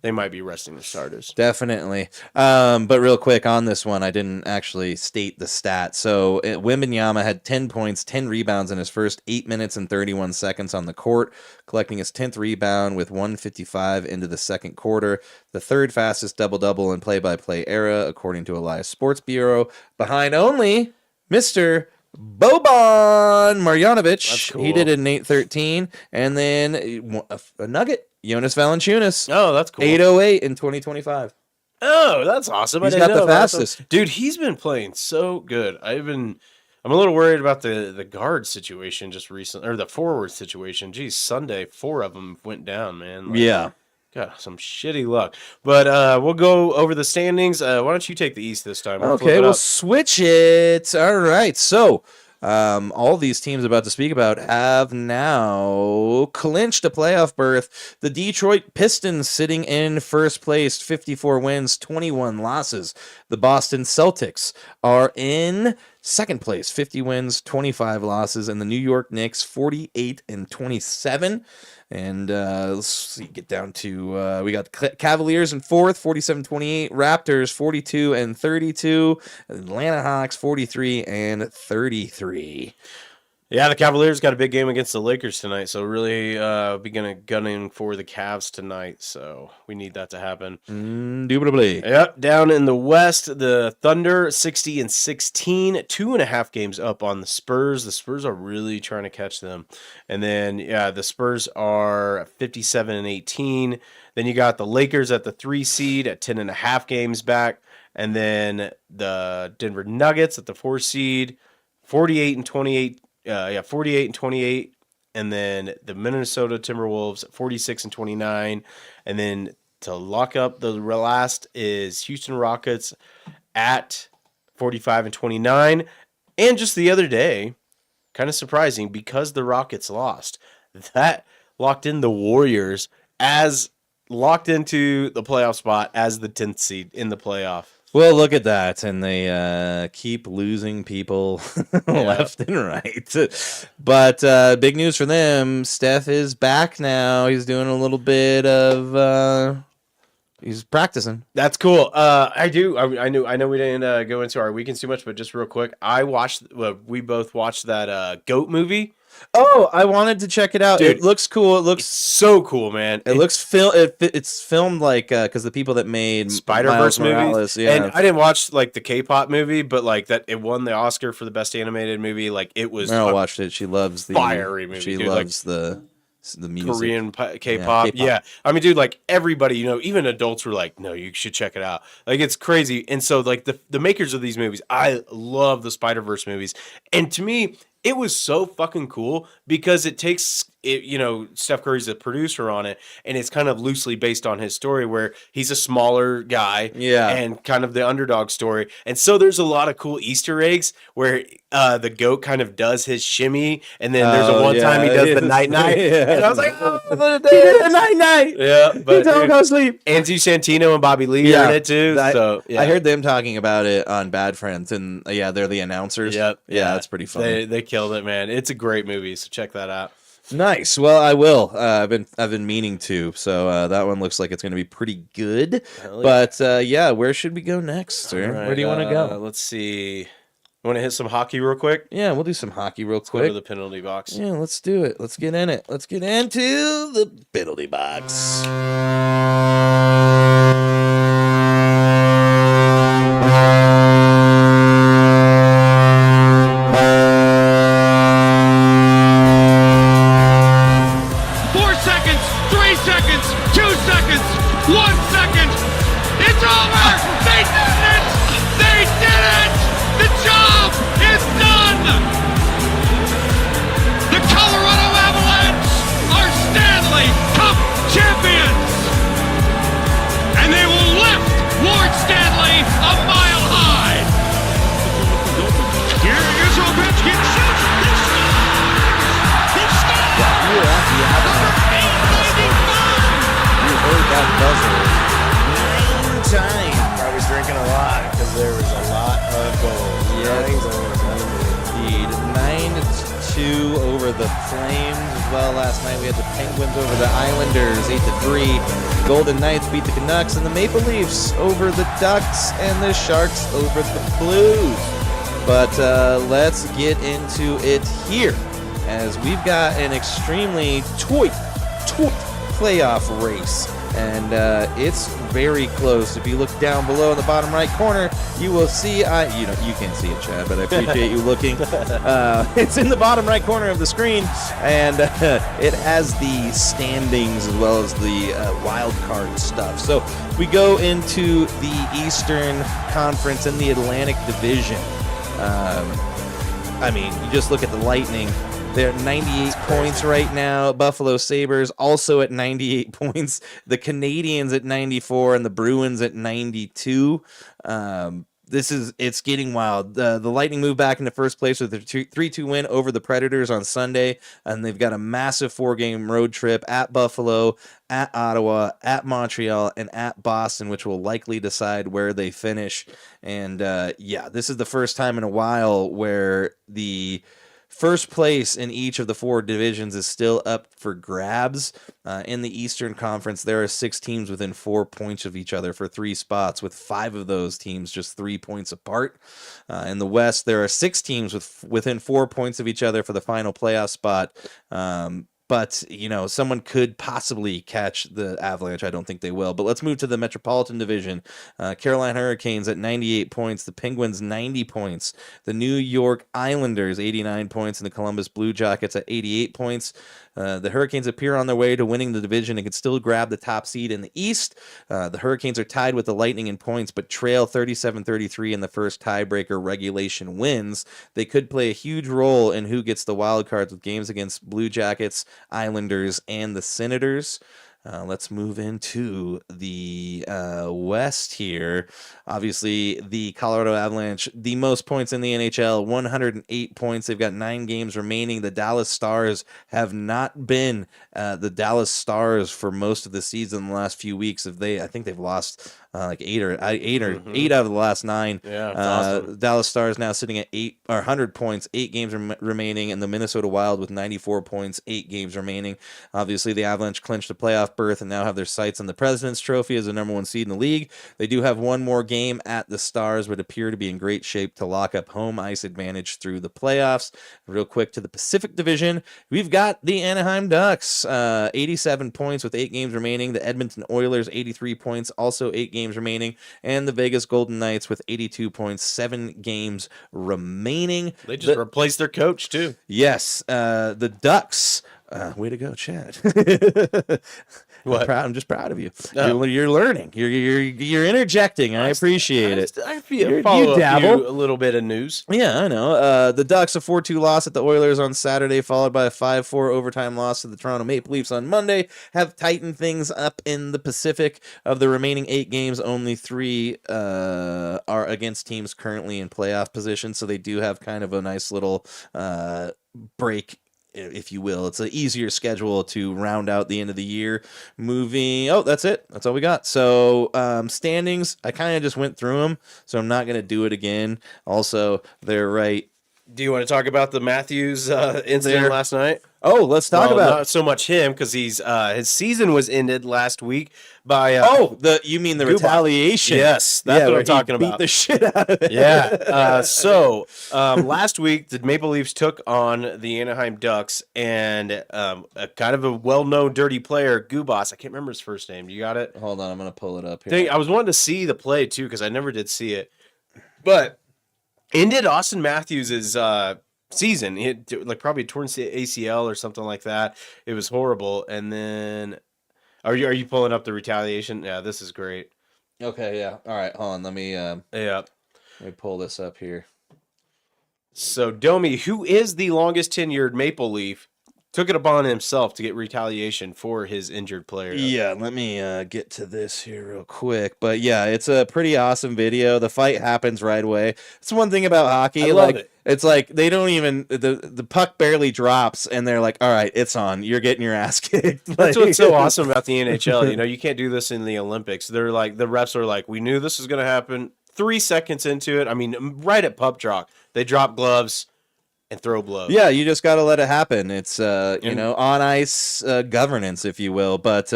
they might be resting their starters. Definitely. But real quick on this one, I didn't actually state the stat. So Wembanyama had 10 points, 10 rebounds in his first 8 minutes and 31 seconds on the court, collecting his 10th rebound with 1:55 into the second quarter, the third fastest double-double in play-by-play era, according to Elias Sports Bureau, behind only Mr. Boban Marjanovic. That's cool. He did it in 8:13, and then a nugget. Jonas Valanciunas. Oh, that's cool. 8:08 in 2025. Oh, that's awesome. He's got the fastest. Dude, he's been playing so good. I'm a little worried about the guard situation just recently, or the forward situation. Geez, Sunday, 4 of them went down, man. Yeah. Got some shitty luck. But we'll go over the standings. Why don't you take the East this time? Okay, we'll switch it. All right. So, all these teams about to speak about have now clinched a playoff berth. The Detroit Pistons sitting in first place, 54 wins, 21 losses. The Boston Celtics are in second place, 50 wins, 25 losses. And the New York Knicks, 48 and 27. And let's see, get down to we got Cavaliers in fourth, 47-28, Raptors 42 and 32, Atlanta Hawks 43 and 33. Yeah, the Cavaliers got a big game against the Lakers tonight, so really be gunning for the Cavs tonight. So we need that to happen. Indubitably. Yep. Down in the West, the Thunder 60 and 16, 2.5 games up on the Spurs. The Spurs are really trying to catch them. And then the Spurs are 57 and 18. Then you got the Lakers at the 3 seed at 10.5 games back, and then the Denver Nuggets at the 4 seed, 48 and 28. 48 and 28, and then the Minnesota Timberwolves 46 and 29, and then to lock up the last is Houston Rockets at 45 and 29. And just the other day, kind of surprising because the Rockets lost, that locked in the Warriors as locked into the playoff spot as the 10th seed in the playoff. Well, look at that, and they keep losing people left and right. But big news for them, Steph is back now. He's doing a little bit of he's practicing. That's cool. I know we didn't go into our weekends too much, but just real quick, we both watched that GOAT movie. Oh, I wanted to check it out. Dude, it looks cool. It looks so cool, man. It's filmed like because the people that made Spider-Verse movies. Yeah. And I didn't watch like the K-pop movie, but like that it won the Oscar for the best animated movie. Like it was. Meryl watched it. She loves the fiery movie. She dude. loves the music. Korean K-pop. Yeah. I mean, dude, like everybody, even adults were like, no, you should check it out. Like it's crazy. And so like the makers of these movies, I love the Spider-Verse movies. And to me, it was so fucking cool because it takes Steph Curry's the producer on it, and it's kind of loosely based on his story where he's a smaller guy, and kind of the underdog story. And so there's a lot of cool Easter eggs where the GOAT kind of does his shimmy, and then there's a one time he does the night, and I was like, he did the night. Yeah, but don't go sleep. Angie Santino and Bobby Lee are in it too. I heard them talking about it on Bad Friends, and they're the announcers. Yep. Yeah, that's pretty funny. They killed it, man. It's a great movie, so check that out. Nice. Well, I will. I've been meaning to. So that one looks like it's going to be pretty good. But where should we go next, sir? Right, where do you want to go? Let's see. Want to hit some hockey real quick? Yeah, we'll do some hockey real quick. Go to the penalty box. Yeah, let's do it. Let's get in it. Let's get into the penalty box. 3 seconds, 2 seconds, 1 second. It's over. They did it. They did it. The job is done. The Colorado Avalanche are Stanley Cup champions. Indeed. 9-2 over the Flames as well last night. We had the Penguins over the Islanders, 8-3. Golden Knights beat the Canucks, and the Maple Leafs over the Ducks, and the Sharks over the Blues. But let's get into it here, as we've got an extremely tight playoff race. And it's very close. If you look down below in the bottom right corner, you will see, you can't see it, Chad, but I appreciate you looking. It's in the bottom right corner of the screen, and it has the standings as well as the wild card stuff. So we go into the Eastern Conference and the Atlantic Division. You just look at the Lightning. They're at 98 points right now. Buffalo Sabres also at 98 points. The Canadiens at 94 and the Bruins at 92. It's getting wild. The Lightning moved back into first place with a 3-2 win over the Predators on Sunday, and they've got a massive 4-game road trip at Buffalo, at Ottawa, at Montreal, and at Boston, which will likely decide where they finish. And this is the first time in a while where the first place in each of the 4 divisions is still up for grabs. In the Eastern Conference, there are 6 teams within 4 points of each other for 3 spots, with 5 of those teams just 3 points apart. In the West, there are 6 teams within 4 points of each other for the final playoff spot. But, someone could possibly catch the Avalanche. I don't think they will. But let's move to the Metropolitan Division. Carolina Hurricanes at 98 points. The Penguins, 90 points. The New York Islanders, 89 points. And the Columbus Blue Jackets at 88 points. The Hurricanes appear on their way to winning the division and can still grab the top seed in the East. The Hurricanes are tied with the Lightning in points, but trail 37-33 in the first tiebreaker regulation wins. They could play a huge role in who gets the wild cards with games against Blue Jackets, Islanders, and the Senators. Let's move into the West here. Obviously, the Colorado Avalanche, the most points in the NHL, 108 points. They've got 9 games remaining. The Dallas Stars have not been the Dallas Stars for most of the season the last few weeks. I think they've lost like 8 out of the last 9. Yeah, awesome. Dallas Stars now sitting at 100 points, 8 games remaining, and the Minnesota Wild with 94 points, 8 games remaining. Obviously, the Avalanche clinched a playoff berth and now have their sights on the President's Trophy as the number 1 seed in the league. They do have one more game at the Stars, but appear to be in great shape to lock up home ice advantage through the playoffs. Real quick to the Pacific Division, we've got the Anaheim Ducks, 87 points with 8 games remaining. The Edmonton Oilers, 83 points, also 8 games remaining. And the Vegas Golden Knights with 82 points, 7 games remaining. They just replaced their coach, too. Yes, the Ducks. Way to go, Chad. What? I'm just proud of you. You're learning. You're interjecting. I appreciate it. I follow you a little bit of news. Yeah, I know. The Ducks, a 4-2 loss at the Oilers on Saturday, followed by a 5-4 overtime loss to the Toronto Maple Leafs on Monday, have tightened things up in the Pacific. Of the remaining 8 games, only 3 are against teams currently in playoff position, so they do have kind of a nice little break, if you will. It's an easier schedule to round out the end of the year. That's it. That's all we got. So standings, I kind of just went through them, so I'm not going to do it again. Also, they're right. Do you want to talk about the Matthews incident last night? Oh, let's talk about not so much him, because his season was ended last week by you mean the retaliation? Yes, that's what I'm talking about. Beat the shit out of it. Yeah. Last week the Maple Leafs took on the Anaheim Ducks, and a kind of a well-known dirty player, Gubas. I can't remember his first name. You got it? Hold on, I'm gonna pull it up here. I was wanting to see the play too, because I never did see it, but ended Austin Matthews' season. He had probably torn ACL or something like that. It was horrible. And then, are you pulling up the retaliation? Yeah, this is great. Okay, yeah. All right, hold on. Let me pull this up here. So Domi, who is the longest tenured Maple Leaf, took it upon himself to get retaliation for his injured player. Yeah, let me get to this here real quick. But yeah, it's a pretty awesome video. The fight happens right away. It's one thing about hockey. I love it. It's like they don't even the puck barely drops, and they're like, "All right, it's on. You're getting your ass kicked." That's what's so awesome about the NHL. You can't do this in the Olympics. They're like, the refs are like, "We knew this was going to happen. 3 seconds into it, I mean, right at pup drop, they drop gloves and throw blows. Yeah, you just got to let it happen. It's on ice governance, if you will, but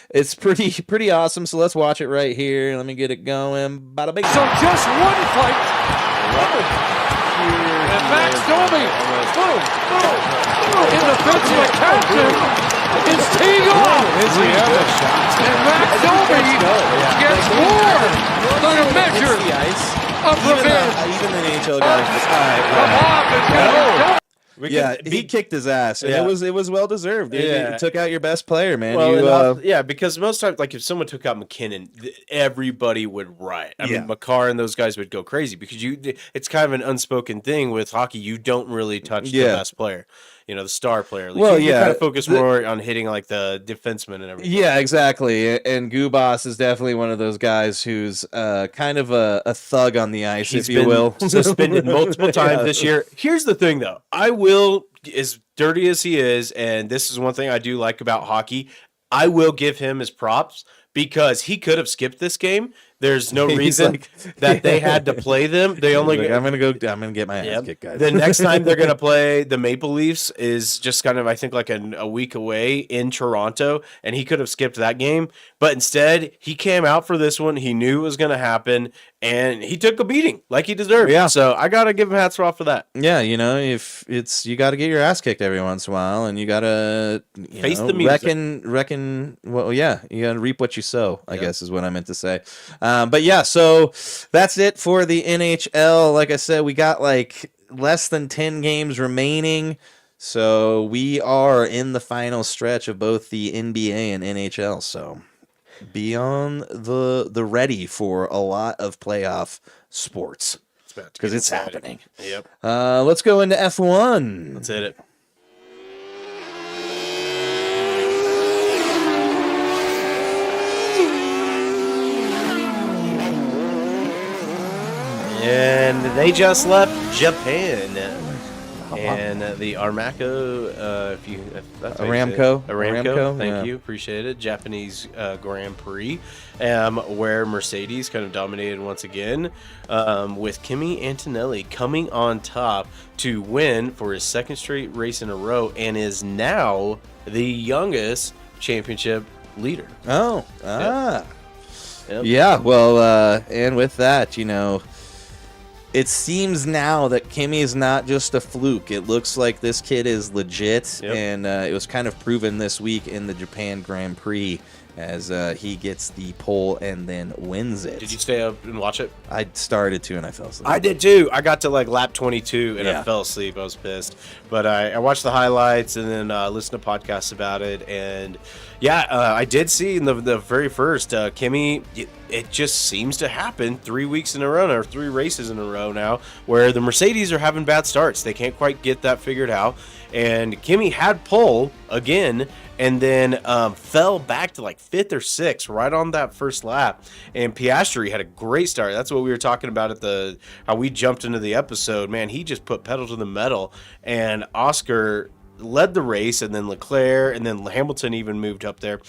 it's pretty awesome. So let's watch it right here. Let me get it going. Bada bing. So just one fight. And Max Domi, boom, in the fence of captain, is teeing off. And Max Domi gets more than a measure of revenge. Even the NHL guys just, all right, Come on, yeah, he kicked his ass, and it was well deserved. It took out your best player, man. Well, because most times, like if someone took out McKinnon, everybody would riot. I mean, Makar and those guys would go crazy because it's kind of an unspoken thing with hockey. You don't really touch the best player, the star player. At least. Well, you kind of focus more on hitting like the defenseman and everything. Yeah, exactly. And Gubas is definitely one of those guys who's kind of a thug on the ice, He's if you will. Suspended multiple times this year. Here's the thing, though. As dirty as he is, and this is one thing I do like about hockey, I will give him his props because he could have skipped this game. There's no reason that they had to play them. They only. I'm gonna get my ass kicked, guys. The next time they're gonna play the Maple Leafs is just kind of, I think, like a week away in Toronto, and he could have skipped that game, but instead he came out for this one. He knew it was gonna happen, and he took a beating like he deserved. Yeah. So I gotta give him hats off for that. Yeah, if you got to get your ass kicked every once in a while, and you got to Face the music. reckon. Well, yeah, you got to reap what you sow, I guess is what I meant to say. But yeah, so that's it for the NHL. Like I said, we got like less than 10 games remaining. So we are in the final stretch of both the NBA and NHL. So be on the ready for a lot of playoff sports because it's happening. Yep. Let's go into F1. Let's hit it. And they just left Japan. And the ARAMCO, if that's how you say it. ARAMCO, thank you, appreciate it. Japanese Grand Prix, where Mercedes kind of dominated once again, with Kimi Antonelli coming on top to win for his second straight race in a row, and is now the youngest championship leader. Yep. Yeah. Well, and with that, it seems now that Kimi is not just a fluke. It looks like this kid is legit, and it was kind of proven this week in the Japan Grand Prix as he gets the pole and then wins it. Did you stay up and watch it? I started to, and I fell asleep. I did too. I got to like lap 22 and I fell asleep. I was pissed, but I watched the highlights and then listened to podcasts about it. And I did see in the very first Kimi. It just seems to happen 3 weeks in a row, or 3 races in a row now, where the Mercedes are having bad starts. They can't quite get that figured out. And Kimi had pole again, and then fell back to like 5th or 6th right on that first lap. And Piastri had a great start. That's what we were talking about at how we jumped into the episode. Man, he just put pedal to the metal, and Oscar led the race, and then Leclerc, and then Hamilton even moved up there.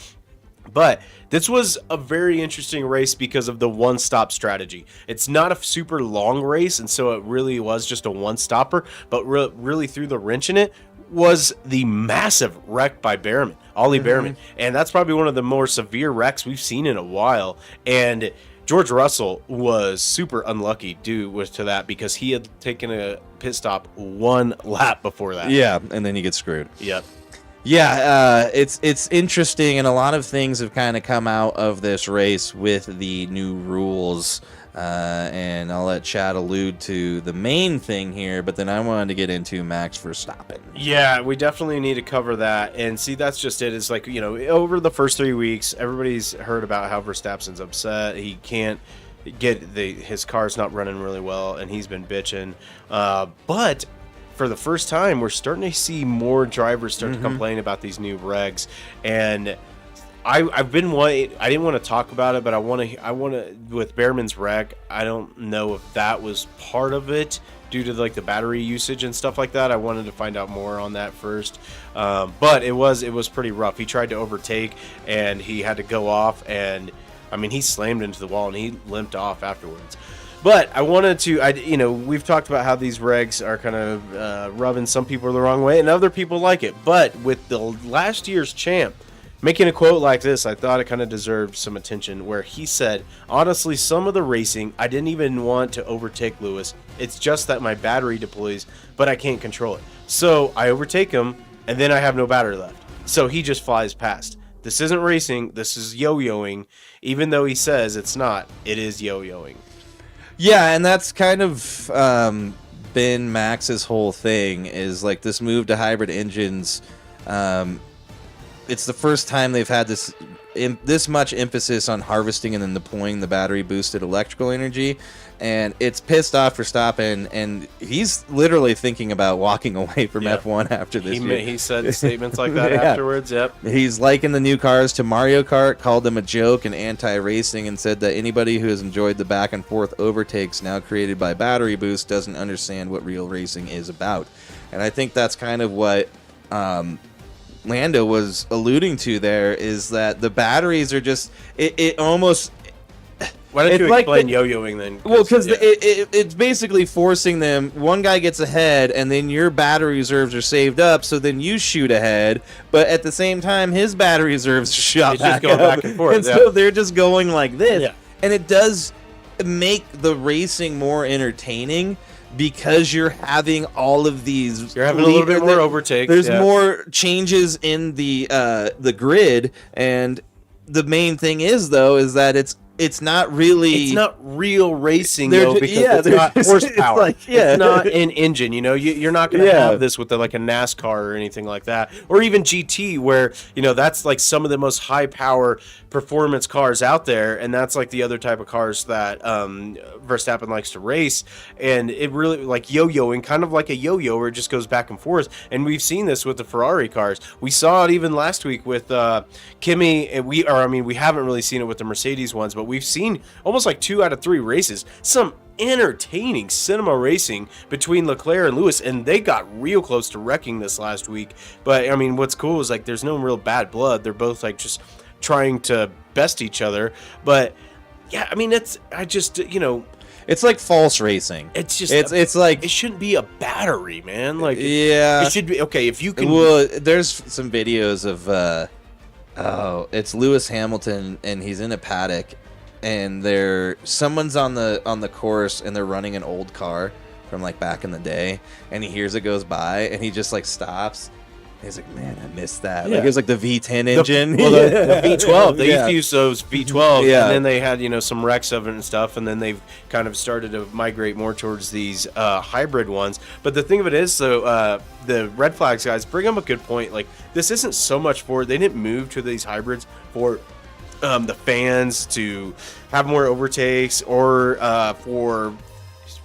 But this was a very interesting race because of the one-stop strategy. It's not a super long race, and so it really was just a one-stopper, but really threw the wrench in it was the massive wreck by Behrman, Ollie Behrman. And that's probably one of the more severe wrecks we've seen in a while. And George Russell was super unlucky due to that because he had taken a pit stop 1 lap before that. Yeah, and then you get screwed. Yep. Yeah, it's interesting, and a lot of things have kind of come out of this race with the new rules, and I'll let Chad allude to the main thing here, but then I wanted to get into Max Verstappen. Yeah, we definitely need to cover that, and see, that's just it. It's like, over the first 3 weeks, everybody's heard about how Verstappen's upset. He can't get his car's not running really well, and he's been bitching, but for the first time, we're starting to see more drivers start to complain about these new regs, and I've been waiting. I didn't want to talk about it, but I want to with Behrman's wreck. I don't know if that was part of it due to like the battery usage and stuff like that. I wanted to find out more on that first, but it was pretty rough. He tried to overtake and he had to go off, and I mean he slammed into the wall and he limped off afterwards. But I wanted to, we've talked about how these regs are kind of rubbing some people the wrong way, and other people like it. But with the last year's champ making a quote like this, I thought it kind of deserved some attention, where he said, honestly, some of the racing, I didn't even want to overtake Lewis. It's just that my battery deploys, but I can't control it. So I overtake him, and then I have no battery left. So he just flies past. This isn't racing. This is yo-yoing. Even though he says it's not, it is yo-yoing. Yeah, and that's kind of been Max's whole thing, is like this move to hybrid engines. It's the first time they've had this much emphasis on harvesting and then deploying the battery boosted electrical energy, and it's pissed off Verstappen, and he's literally thinking about walking away from F1 after this year. He said statements like that afterwards. Yep. He's likened the new cars to Mario Kart, called them a joke and anti-racing, and said that anybody who has enjoyed the back and forth overtakes now created by battery boost doesn't understand what real racing is about. And I think that's kind of what Lando was alluding to there, is that the batteries are just it almost. Why don't you like explain yo-yoing then? Well, because it's basically forcing them. One guy gets ahead, and then your battery reserves are saved up, so then you shoot ahead. But at the same time, his battery reserves are shot back going up, back and forth. and so they're just going like this. Yeah. And it does make the racing more entertaining, because you're having all of these. You're having a little bit more overtakes. There's more changes in the grid, and the main thing is that it's not really. It's not real racing, though, because it's not horsepower. It's not an engine. You're not going to have this with like a NASCAR or anything like that, or even GT, where that's like some of the most high power performance cars out there, and that's like the other type of cars that Verstappen likes to race. And it really, like yo-yoing, kind of like a yo-yo, where it just goes back and forth. And we've seen this with the Ferrari cars. We saw it even last week with Kimi. And we haven't really seen it with the Mercedes ones, but we've seen almost like 2 out of 3 races some entertaining cinema racing between Leclerc and Lewis, and they got real close to wrecking this last week. But what's cool is like there's no real bad blood. They're both like just trying to best each other. But yeah, it's like false racing. It's just it's like, it shouldn't be a battery, man. Like it should be okay if you can. Well, there's some videos of it's Lewis Hamilton, and he's in a paddock, and someone's on the course, and they're running an old car from like back in the day, and he hears it goes by, and he just like stops. He's like, man, I missed that. Like, it was like the V10 engine. The V12. They used to use those V12, Yeah. and then they had, some wrecks of it and stuff, and then they've kind of started to migrate more towards these hybrid ones. But the thing of it is, the Red Flags guys bring up a good point. Like, this isn't so much they didn't move to these hybrids for the fans to have more overtakes or for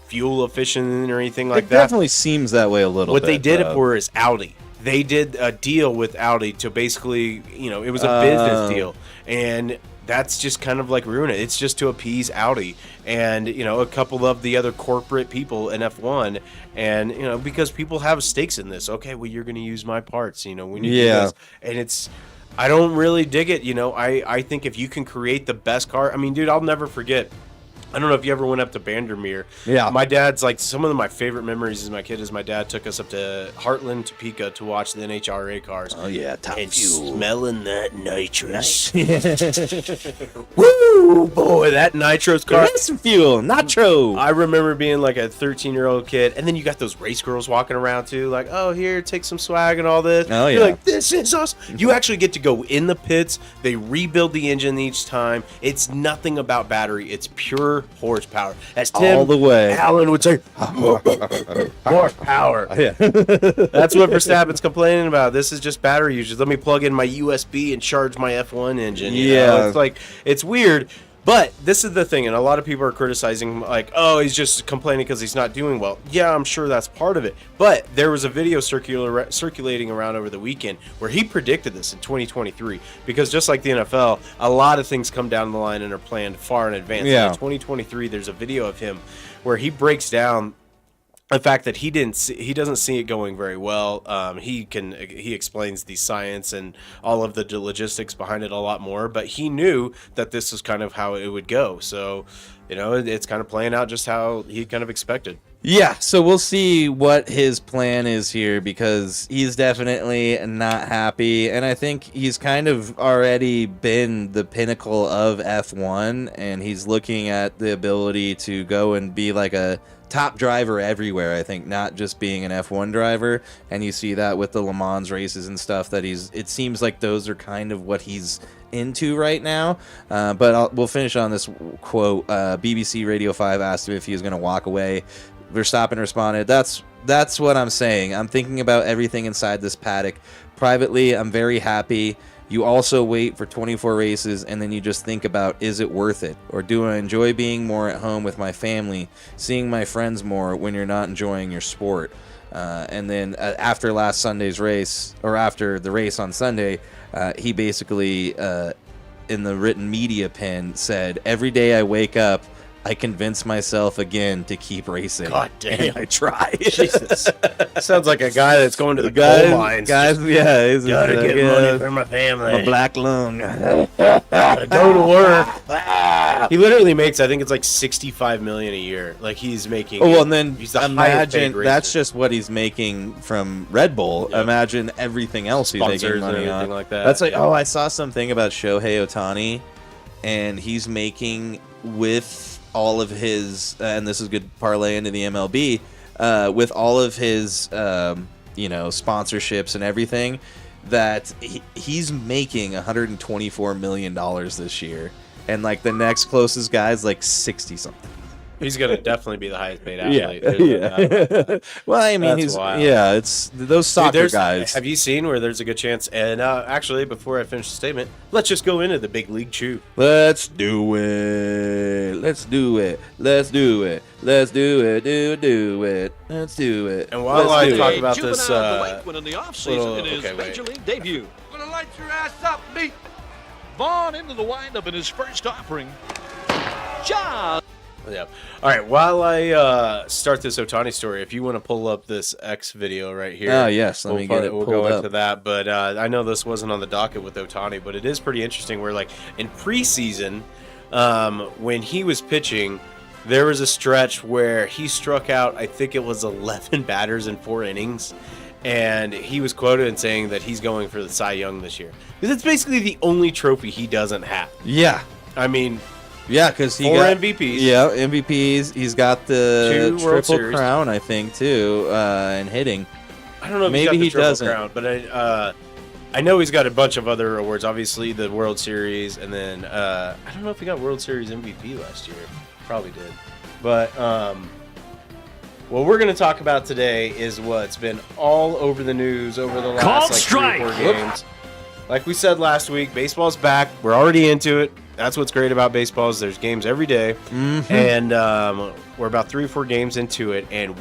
fuel efficient or anything like that. It definitely seems that way a little bit. What they did it for is Audi. They did a deal with Audi to basically, it was a business deal. And that's just kind of like ruin it. It's just to appease Audi and, a couple of the other corporate people in F1. And, because people have stakes in this. Okay, well, you're going to use my parts, we need to do this. And I don't really dig it. I think if you can create the best car, dude, I'll never forget. I don't know if you ever went up to Vandermeer. Yeah. My dad's like, some of my favorite memories as my kid is my dad took us up to Heartland, Topeka to watch the NHRA cars. Oh, yeah. Top and fuel. Smelling that nitrous. Woo, boy, that nitrous car. Nice fuel. Nitro. I remember being like a 13-year-old kid. And then you got those race girls walking around too. Like, oh, here, take some swag and all this. Oh, yeah. You're like, this is awesome. You actually get to go in the pits. They rebuild the engine each time. It's nothing about battery. It's pure horsepower. As Tim all the way. Allen would say, horsepower. Yeah. That's what Verstappen's complaining about. This is just battery usage. Let me plug in my USB and charge my F1 engine. Yeah. It's like, it's weird. But this is the thing, and a lot of people are criticizing, like, oh, he's just complaining because he's not doing well. Yeah, I'm sure that's part of it. But there was a video circulating around over the weekend where he predicted this in 2023. Because just like the NFL, a lot of things come down the line and are planned far in advance. Yeah. In 2023, there's a video of him where he breaks down the fact that he doesn't see it going very well. He explains the science and all of the logistics behind it a lot more, but he knew that this was kind of how it would go. So, it's kind of playing out just how he kind of expected. Yeah, so we'll see what his plan is here, because he's definitely not happy, and I think he's kind of already been the pinnacle of F1, and he's looking at the ability to go and be like a top driver everywhere, I think, not just being an F1 driver. And you see that with the Le Mans races and stuff, that it seems like those are kind of what he's into right now. But we'll finish on this quote. BBC Radio 5 asked him if he was going to walk away. Verstappen responded, that's what I'm saying. I'm thinking about everything inside this paddock. Privately, I'm very happy. You also wait for 24 races, and then you just think about, is it worth it? Or do I enjoy being more at home with my family, seeing my friends more when you're not enjoying your sport? And then after last Sunday's race, or after the race on Sunday, he basically, in the written media pin, said, every day I wake up, I convince myself again to keep racing. God damn. I try. Jesus. Sounds like a guy that's going to the coal mines. Guys, yeah. He's Gotta get money for my family. My black lung. Gotta go to work. He literally makes, I think it's like $65 million a year. Like, he's making. Oh, well, and then he's the imagine that's just what he's making from Red Bull. Yep. Imagine everything else he's Sponsors making money and on. everything like that. That's like, I saw something about Shohei Ohtani, and he's making with all of his, and this is good parlay into the MLB, with all of his, sponsorships and everything, that he's making $124 million this year, and like the next closest guy is like 60 something. He's gonna definitely be the highest paid athlete. Yeah. Well, I mean, That's wild. it's those soccer guys. Have you seen where there's a good chance? And actually, before I finish the statement, let's just go into the big league chew. Let's do it. Let's do it. Let's do it. Let's do it. Do it. Let's do it. And while I talk about this, in the offseason in his major league debut. Gonna light your ass up, beat. Vaughn into the windup in his first offering. John. Yeah. All right. While I start this Ohtani story, if you want to pull up this X video right here. Oh, yes. Let me get it We'll pulled go up. into that. But I know this wasn't on the docket with Ohtani, but it is pretty interesting where, like, in preseason, when he was pitching, there was a stretch where he struck out, I think it was 11 batters in 4 innings. And he was quoted in saying that he's going for the Cy Young this year. Because it's basically the only trophy he doesn't have. Yeah. I mean, Yeah, because he 4 got MVPs. Yeah, MVPs. He's got the 2 World triple Series. crown, I think, too, in hitting. I don't know if Maybe he's got the he triple doesn't. crown, but I know he's got a bunch of other awards. Obviously, the World Series, and then I don't know if he got World Series MVP last year. Probably did. But what we're going to talk about today is what's been all over the news over the last 3 or 4 games. Like we said last week, baseball's back. We're already into it. That's what's great about baseball is there's games every day. Mm-hmm. And we're about 3 or 4 games into it, and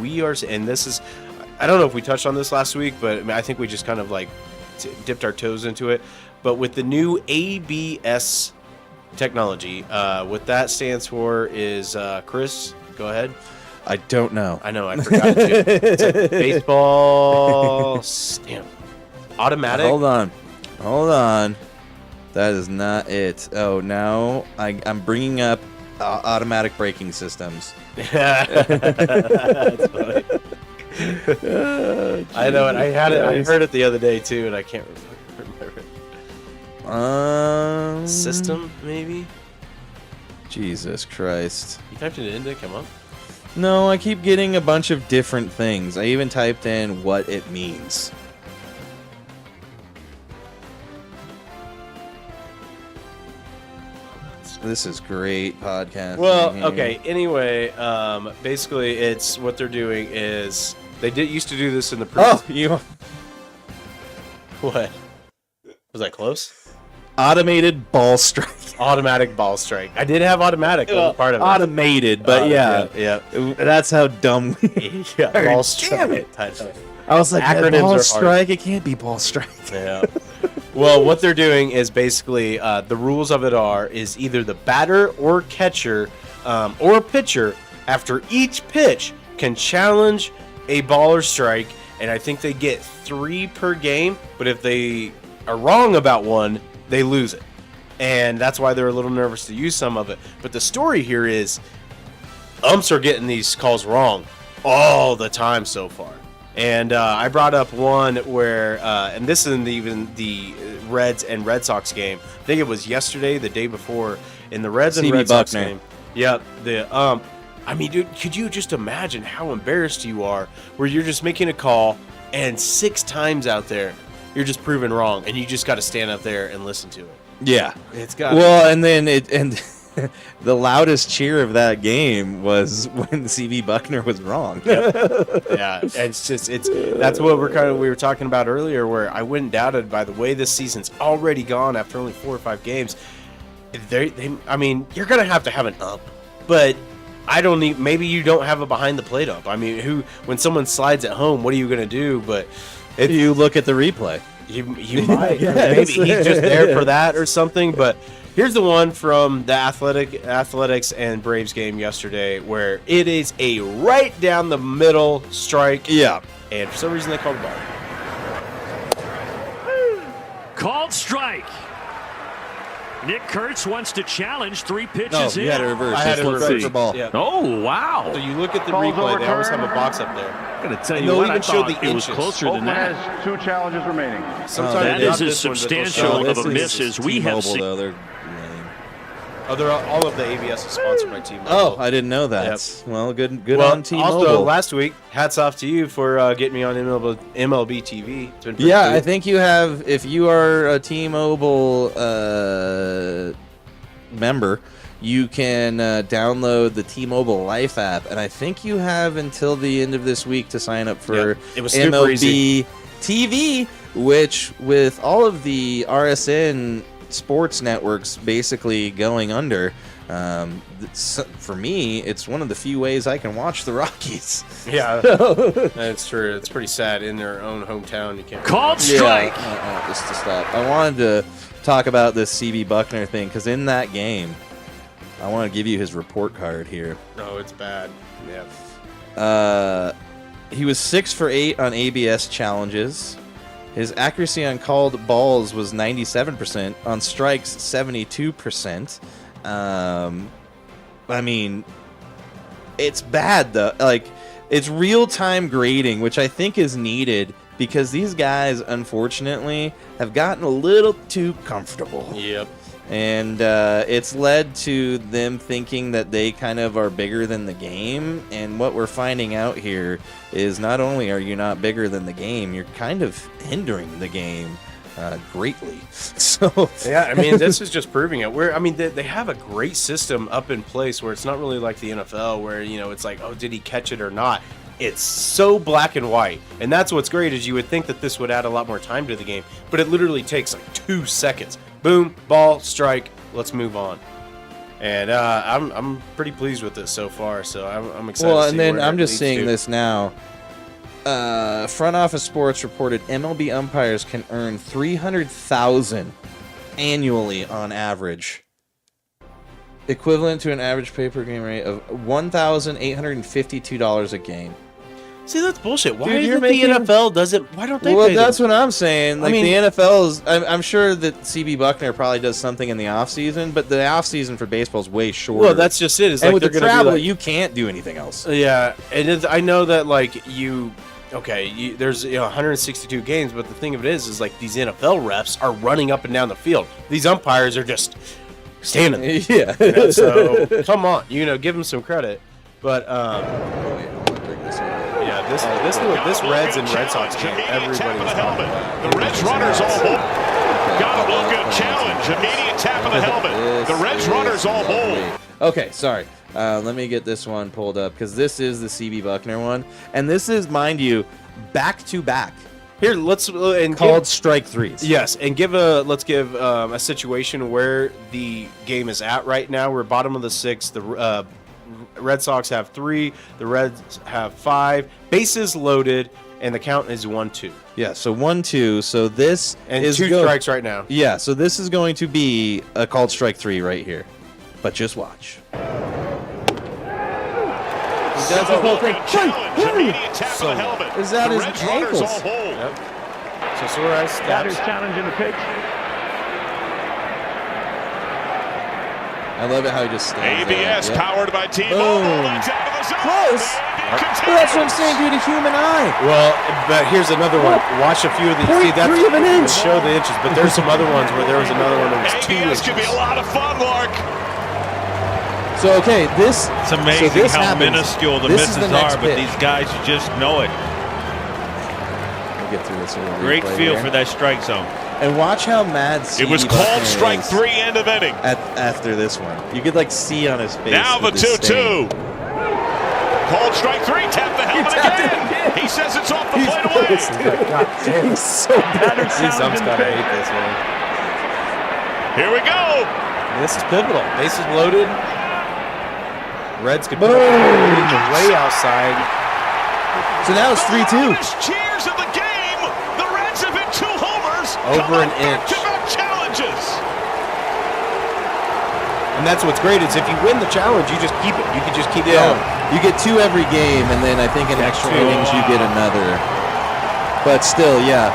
this is, I don't know if we touched on this last week, but I think we just kind of like dipped our toes into it. But with the new ABS technology, what that stands for is, Chris, go ahead. I don't know. I know, I forgot to. It's a baseball stamp. Automatic. Hold on. That is not it. Oh, now I'm bringing up automatic braking systems. That's funny. I know it. I had it. I heard it the other day too, and I can't remember it. System, maybe. Jesus Christ. You typed it in, did it come up? No, I keep getting a bunch of different things. I even typed in what it means. This is great podcast. Well, okay. Anyway, basically, it's what they're doing is they used to do this in the Oh, you what? Was that close? automated ball strike. Automatic ball strike. I did have automatic. That was part of it. Automated, but yeah. that's how dumb we Yeah, are. ball strike. Damn it. I know. I was like, Acronyms ball are hard. strike. It can't be ball strike. Yeah. Well, what they're doing is basically the rules of it is either the batter or catcher or pitcher after each pitch can challenge a ball or strike, and I think they get 3 per game, but if they are wrong about one, they lose it. And that's why they're a little nervous to use some of it. But the story here is umps are getting these calls wrong all the time so far. And I brought up one where, and this isn't even the Reds and Red Sox game. I think it was yesterday, the day before, in the Reds and Red Sox game. Yep, the I mean, dude, could you just imagine how embarrassed you are where you're just making a call and 6 times out there you're just proven wrong, and you just got to stand up there and listen to it. Yeah, it's got. Well, and then the loudest cheer of that game was when CB Buckner was wrong. Yep. Yeah, it's that's what we were talking about earlier, where I wouldn't doubt it by the way this season's already gone after only 4 or 5 games. I mean, you're gonna have to have an ump, but I don't need. Maybe you don't have a behind the plate ump. I mean, when someone slides at home, what are you gonna do? But you look at the replay. You might. Maybe he's just there for that or something. But here's the one from the Athletics and Braves game yesterday, where it is a right down the middle strike. Yeah. And for some reason they called a ball. Called strike. Nick Kurtz wants to challenge 3 pitches No, in. you had to reverse. I had to reverse the ball. Yeah. Oh, wow. So you look at the replay, they always have a box up there. I'm going to tell And you they'll what, I even show thought the it was inches. closer than Oakland that. has 2 challenges remaining. Sometimes That not is as this one, but they'll substantial show- of a miss as we have seen. Though. They're lame. Oh, all of the ABS is sponsored by T-Mobile. Oh, I didn't know that. Yep. Well, good well, on T-Mobile. Also, last week, hats off to you for getting me on MLB TV. It's been pretty Yeah, cool. I think you have. If you are a T-Mobile member, you can download the T-Mobile Life app, and I think you have until the end of this week to sign up for It was super MLB easy. TV, which with all of the RSN sports networks basically going under, for me, it's one of the few ways I can watch the Rockies. Yeah, that's true. It's pretty sad. In their own hometown, you can't. Called strike. Yeah, just to stop. I wanted to talk about this CB Buckner thing because in that game, I want to give you his report card here. No, it's bad. Yeah. He was 6 for 8 on ABS challenges. His accuracy on called balls was 97%. On strikes, 72%. I mean, it's bad though. Like, it's real-time grading, which I think is needed because these guys, unfortunately, have gotten a little too comfortable. Yep. And it's led to them thinking that they kind of are bigger than the game. And what we're finding out here is not only are you not bigger than the game, you're kind of hindering the game greatly. So Yeah, I mean, this is just proving it. They have a great system up in place where it's not really like the NFL where, it's like, oh, did he catch it or not? It's so black and white. And that's what's great is you would think that this would add a lot more time to the game. But it literally takes like 2 seconds. Boom, ball, strike, let's move on. And I'm pretty pleased with this so far, so I'm excited to see and then where I'm it just leads seeing to. this now. Front Office Sports reported MLB umpires can earn $300,000 annually on average, equivalent to an average pay-per-game rate of $1,852 a game. See, that's bullshit. Why Dude, is you're it making- the NFL doesn't? Why don't they? Well, pay that's them? what I'm saying. Like, I mean- the NFL is. I'm sure that CB Buckner probably does something in the off season, but the off season for baseball is way shorter. Well, that's just it. It's and like with they're the gonna travel, be like, you can't do anything else. Yeah, and I know that there's 162 games, but the thing of it is like these NFL refs are running up and down the field. These umpires are just standing there. Yeah. So come on, give them some credit. But this Reds and Red Sox game, everybody's talking about. The Reds runners all hold. Got a look at challenge. Immediate tap of the helmet. The Reds runners all hold. Okay, sorry. Let me get this one pulled up because this is the CB Buckner one, and this is, mind you, back to back. Here, let's Called strike threes. Yes, and let's give a situation where the game is at right now. We're bottom of the 6th. The Red Sox have 3. The Reds have 5. Bases loaded, and the count is 1-2. Yeah, so 1-2. So this And is 2 strikes right now. Yeah, so this is going to be a called strike 3 right here. But just watch. does the whole thing. So, Is that his ankles? Yep. So Suarez stabs. challenge in the pitch. I love it how he just stands ABS there. Yep. powered by T-Mobile. Boom. That's out of the zone. Close. Well, that's what I'm saying, dude. A human eye. Well, but here's another one. Watch a few of these. See, that's 0.3 of an inch. Show the inches, but there's some other ones where there was another one that was 2 ABS inches. could be a lot of fun, Lark. So okay, this. It's amazing so this how happens. minuscule the This is misses the next are, but pitch. these guys, you just know it. We'll get through this. Great feel for that strike zone. And watch how mad It was CD called Buckner strike is 3, end of inning. after this one. You could like see on his face. Now the the disdain. 2-2. Called strike 3, tap the helmet again. He says it's off the plate away. God damn. He's so bad. These umps gotta hate this, man. Here we go. This is pivotal. Bases loaded. Reds could Boom. put it way outside. So now it's 3-2. Loudest cheers of the game. The Reds have hit 2 homers. Over an inch. Back-to-back challenges. And that's what's great is if you win the challenge, you just keep it. You can just keep going. You get 2 every game, and then I think in extra innings you get another. But still, yeah.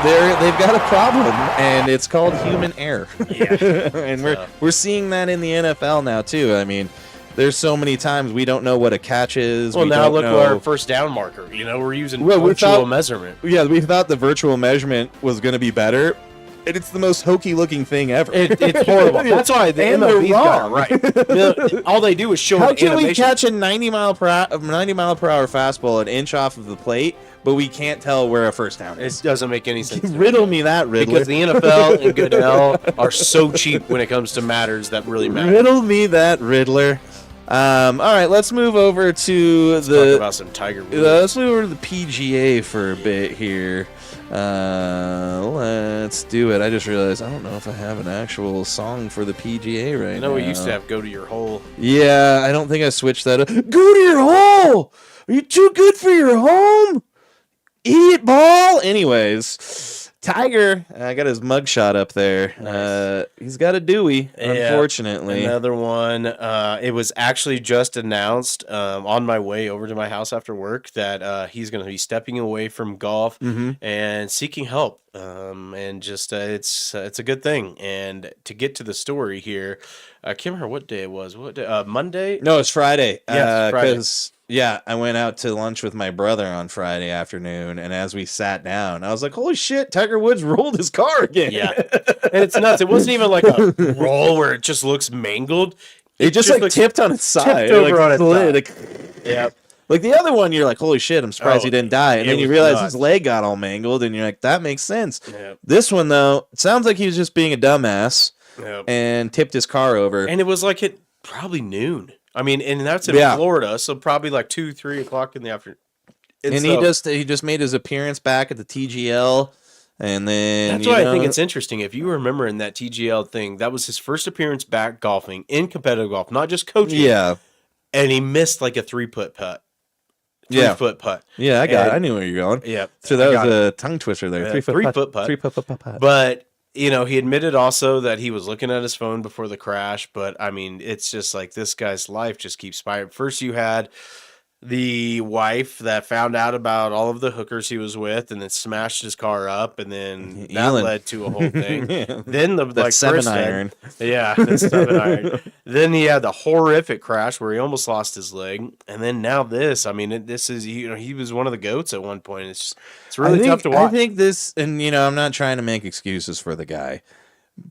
They've got a problem, and it's called human error. Yeah. And we're seeing that in the NFL now too. I mean, there's so many times we don't know what a catch is. Well, we now don't look know. at our first down marker. You know, we're using Well, we virtual thought- measurement. Yeah, we thought the virtual measurement was going to be better, and it's the most hokey looking thing ever. It's horrible. That's why the And MLB they're got wrong. it right. All they do is show How an can we animation. catch a 90 mile per hour fastball an inch off of the plate, but we can't tell where a first down is? It doesn't make any sense. to me. Riddle me that, Riddler. Because the NFL and Goodell are so cheap when it comes to matters that really matter. Riddle me that, Riddler. All right, let's move over to Talk about some Tiger Woods. let's move over to the PGA for a bit here. Let's do it. I just realized I don't know if I have an actual song for the PGA right now. I know we used to have Go to Your Hole. Yeah, I don't think I switched that up. Go to your hole! Are you too good for your home? Idiot ball! Anyways, Tiger, I got his mugshot up there. Nice. He's got a Dewey, Yeah, unfortunately. Another one. It was actually just announced on my way over to my house after work that he's going to be stepping away from golf and seeking help. And just it's a good thing. And to get to the story here, I can't remember what day it was. What day? Monday? No, it's Friday. Yes, Friday. 'Cause, yeah, I went out to lunch with my brother on Friday afternoon, and as we sat down, I was like, holy shit, Tiger Woods rolled his car again. Yeah. And it's nuts. It wasn't even like a roll where it just looks mangled. It just like looks tipped on its side. tipped over on its slid. side. Yeah. Like the other one, you're like, holy shit, I'm surprised Oh, he didn't die. And it then you was realize nuts. his leg got all mangled, and you're like, that makes sense. Yep. This one, though, it sounds like he was just being a dumbass Yep. and tipped his car over. And it was like at probably noon. I mean, and that's in Yeah. Florida, so probably like 2-3 o'clock in the afternoon. And he just made his appearance back at the TGL. And then That's why I think it's interesting. If you remember in that TGL thing, that was his first appearance back golfing in competitive golf, not just coaching. Yeah. And he missed like a 3-foot putt. Yeah. 3-foot putt. Yeah, I got it. And- I knew where you're going. Yeah. So I that got was a tongue twister there. Yeah, 3 foot 3-foot putt. 3 foot putt. But, you know, he admitted also that he was looking at his phone before the crash. But, I mean, it's just like this guy's life just keeps spiraling. First, you had the wife that found out about all of the hookers he was with and then smashed his car up. And then that Elon. led to a whole thing. Yeah. Then the That like 7 Chris said- iron. Yeah, the 7 iron. Then he had the horrific crash where he almost lost his leg. And then now this. I mean, this is, you know, he was one of the GOATs at one point. It's really tough to watch. I think this, and you know, I'm not trying to make excuses for the guy,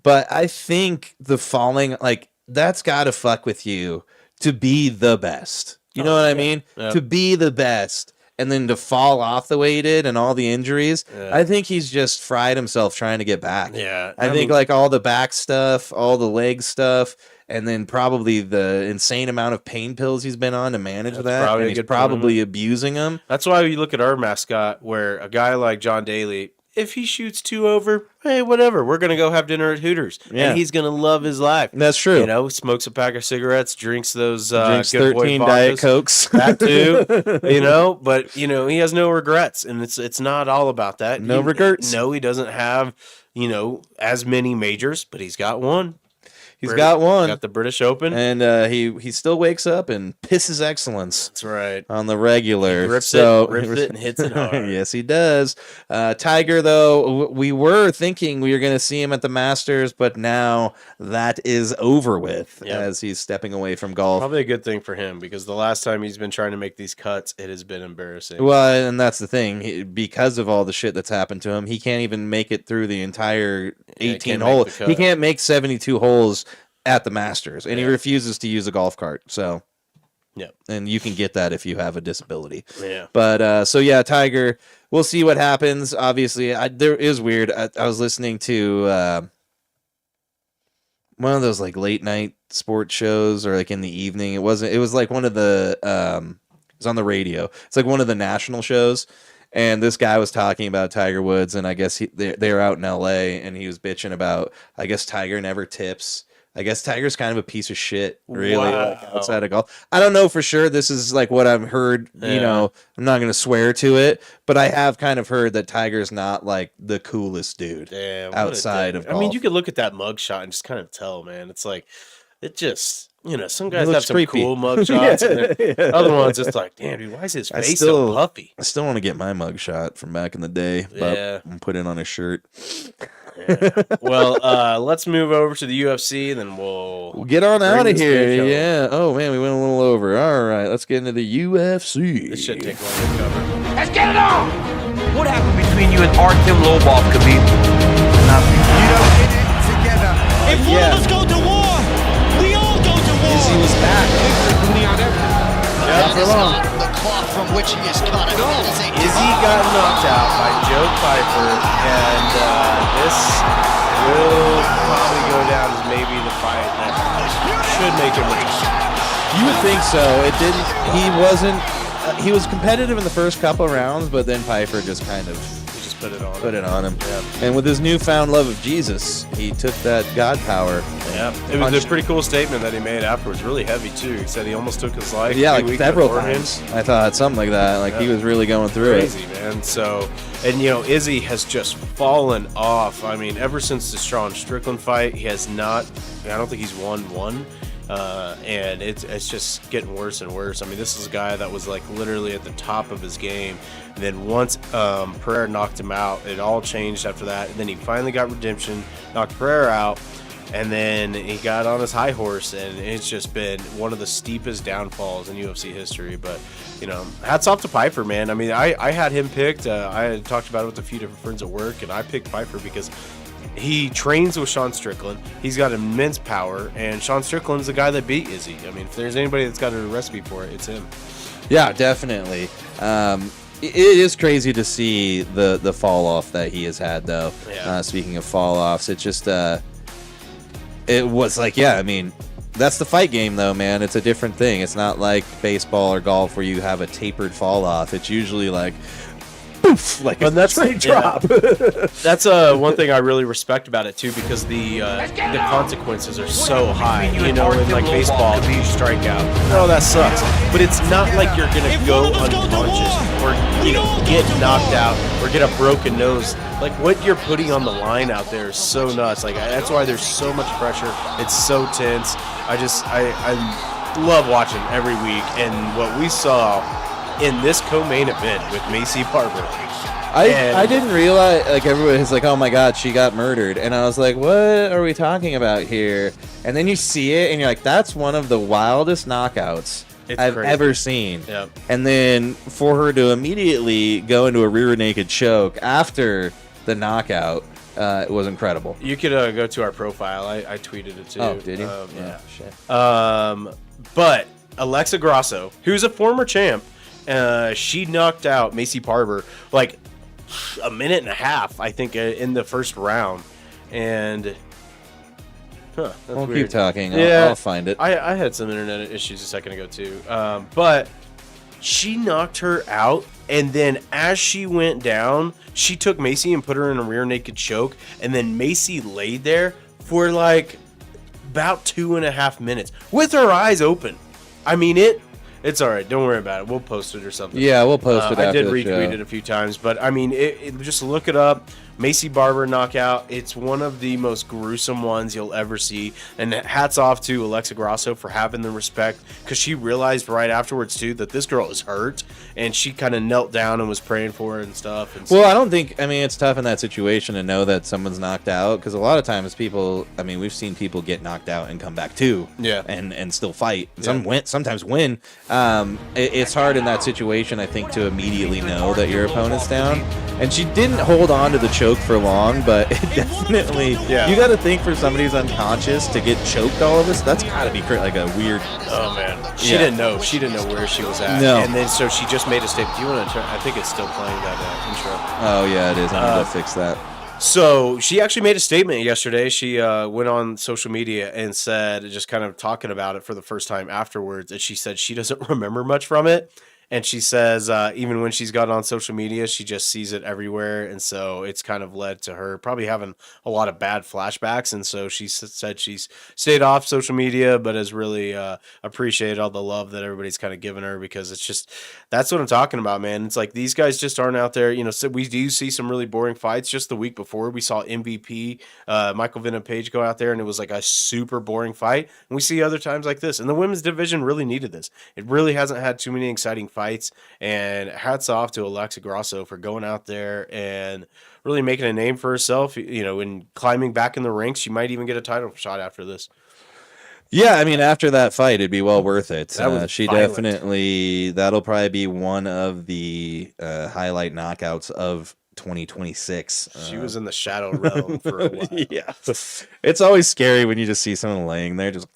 but I think the falling, like, that's got to fuck with you to be the best. You know what I mean? Yeah. To be the best and then to fall off the way he did and all the injuries. Yeah. I think he's just fried himself trying to get back. Yeah, I think mean- like all the back stuff, all the leg stuff, and then probably the insane amount of pain pills he's been on to manage that. probably And a he's good point on probably abusing them. That's why you look at our mascot, where a guy like John Daly, if he shoots 2 over, hey, whatever. We're gonna go have dinner at Hooters, Yeah. and he's gonna love his life. That's true. You know, smokes a pack of cigarettes, drinks those Drinks Good Boy 13 Diet vodkas. Cokes. That too, you know. But you know, he has no regrets, and it's not all about that. No regrets. No, he doesn't have, you know, as many majors, but he's got one. He's got one. Got the British Open. And he still wakes up and pisses excellence. That's right. On the regular. He rips it and hits it hard. Yes, he does. Tiger, though, we were thinking we were going to see him at the Masters, but now that is over with as he's stepping away from golf. Probably a good thing for him because the last time he's been trying to make these cuts, it has been embarrassing. Well, and that's the thing. Because of all the shit that's happened to him, he can't even make it through the entire 18 holes. He can't make 72 holes at the Masters, and he refuses to use a golf cart. So, and you can get that if you have a disability. Yeah. But Tiger. We'll see what happens. Obviously, there is weird. I was listening to one of those like late night sports shows, or like in the evening. It was like one of the. It was on the radio. It's like one of the national shows. And this guy was talking about Tiger Woods, and I guess they were out in L.A., and he was bitching about, I guess Tiger never tips. I guess Tiger's kind of a piece of shit, really, like outside of golf. I don't know for sure. This is like what I've heard. Yeah. You know, I'm not going to swear to it, but I have kind of heard that Tiger's not like the coolest dude outside of golf. I mean, you could look at that mugshot and just kind of tell, man. It's like, it just... You know, some guys have some creepy, cool mug shots, and other ones just like, damn, dude, why is his face so puffy? I still want to get my mug shot from back in the day, but I'm put it on a shirt. Well, let's move over to the UFC, and then we'll get on out of here. Yeah. Oh man, we went a little over. All right, let's get into the UFC. This should take long to cover. Let's get it on. What happened between you and Artem Lobov, Khabib? Nothing. You don't get it together. If one of us go to war, we all go to war. Izzy was back. That is not the cloth from which he is cut. Izzy got knocked out by Joe Pyfer, and this will probably go down as maybe the fight that should make him retire. You would think so. It didn't. He wasn't. He was competitive in the first couple of rounds, but then Pyfer just kind of put it on him. Yeah. And with his newfound love of Jesus, he took that God power. Yeah, it was a pretty cool statement that he made afterwards. Really heavy too. He said he almost took his life. Yeah, like several times. I thought something like that. Like he was really going through crazy, man. So, and you know, Izzy has just fallen off. I mean, ever since the Sean Strickland fight, he has not. I don't think he's won one. And it's just getting worse and worse. I mean, this is a guy that was like literally at the top of his game. And then once Pereira knocked him out, it all changed after that. And then he finally got redemption, knocked Pereira out, and then he got on his high horse. And it's just been one of the steepest downfalls in UFC history. But, you know, hats off to Pyfer, man. I mean, I had him picked. I had talked about it with a few different friends at work, and I picked Pyfer because he trains with Sean Strickland. He's got immense power, and Sean Strickland's the guy that beat Izzy. I mean, if there's anybody that's got a recipe for it, it's him. Yeah, definitely. It is crazy to see the fall off that he has had, though. Yeah. Speaking of fall offs, it just it was like, I mean, that's the fight game, though, man. It's a different thing. It's not like baseball or golf where you have a tapered fall off. It's usually like, poof, like a straight drop. That's one thing I really respect about it too, because the consequences are so high. You know, in like baseball, if you strike out, oh, that sucks. But it's not like you're gonna go unconscious or get knocked out or get a broken nose. Like what you're putting on the line out there is so nuts. Like that's why there's so much pressure. It's so tense. I love watching every week, and what we saw in this co-main event with Macy Barber. I didn't realize, like, everybody's like, oh my God, she got murdered. And I was like, what are we talking about here? And then you see it, and you're like, that's one of the wildest knockouts I've ever seen. Yep. And then for her to immediately go into a rear naked choke after the knockout, it was incredible. You could go to our profile. I tweeted it too. Oh, did you? Yeah. Shit. But Alexa Grasso, who's a former champ, she knocked out Macy Barber like a minute and a half, I think, in the first round. And that's we'll weird. Keep talking. I'll find it. I had some internet issues a second ago too. But she knocked her out, and then as she went down, she took Macy and put her in a rear naked choke, and then Macy laid there for like about 2.5 minutes with her eyes open. I mean, it's all right. Don't worry about it. We'll post it or something. Yeah, we'll post it after I did the retweet show. it a few times, but I mean, just look it up. Macy Barber knockout. It's one of the most gruesome ones you'll ever see. And hats off to Alexa Grasso for having the respect, because she realized right afterwards, too, that this girl is hurt. And she kind of knelt down and was praying for her and stuff. And well, I don't think, I mean, it's tough in that situation to know that someone's knocked out, because a lot of times people, I mean, we've seen people get knocked out and come back too. Yeah. And still fight. Sometimes win. It's hard in that situation, I think, to immediately know that your opponent's down. And she didn't hold on to the choke for long, but it definitely, you got to think for somebody who's unconscious to get choked all of this, that's got to be like a weird. Oh, man. She didn't know. She didn't know where she was at. No. And then so she just made a statement. Do you want to, I think it's still playing that intro. Oh, yeah, it is. I'm going to fix that. So she actually made a statement yesterday. She went on social media and said, just kind of talking about it for the first time afterwards, and she said she doesn't remember much from it. And she says even when she's got on social media, she just sees it everywhere. And so it's kind of led to her probably having a lot of bad flashbacks. And so she said she's stayed off social media, but has really appreciated all the love that everybody's kind of given her, because it's just, that's what I'm talking about, man. It's like these guys just aren't out there. You know, so we do see some really boring fights. Just the week before, we saw MVP Michael Venom Page go out there, and it was like a super boring fight. And we see other times like this. And the women's division really needed this. It really hasn't had too many exciting fights. And hats off to Alexa Grasso for going out there and really making a name for herself, you know, and climbing back in the ranks. She might even get a title shot after this. Yeah, I mean, after that fight, it'd be well worth it. She violent. Definitely, that'll probably be one of the highlight knockouts of 2026. She was in the shadow realm for a while. Yeah. It's always scary when you just see someone laying there, just...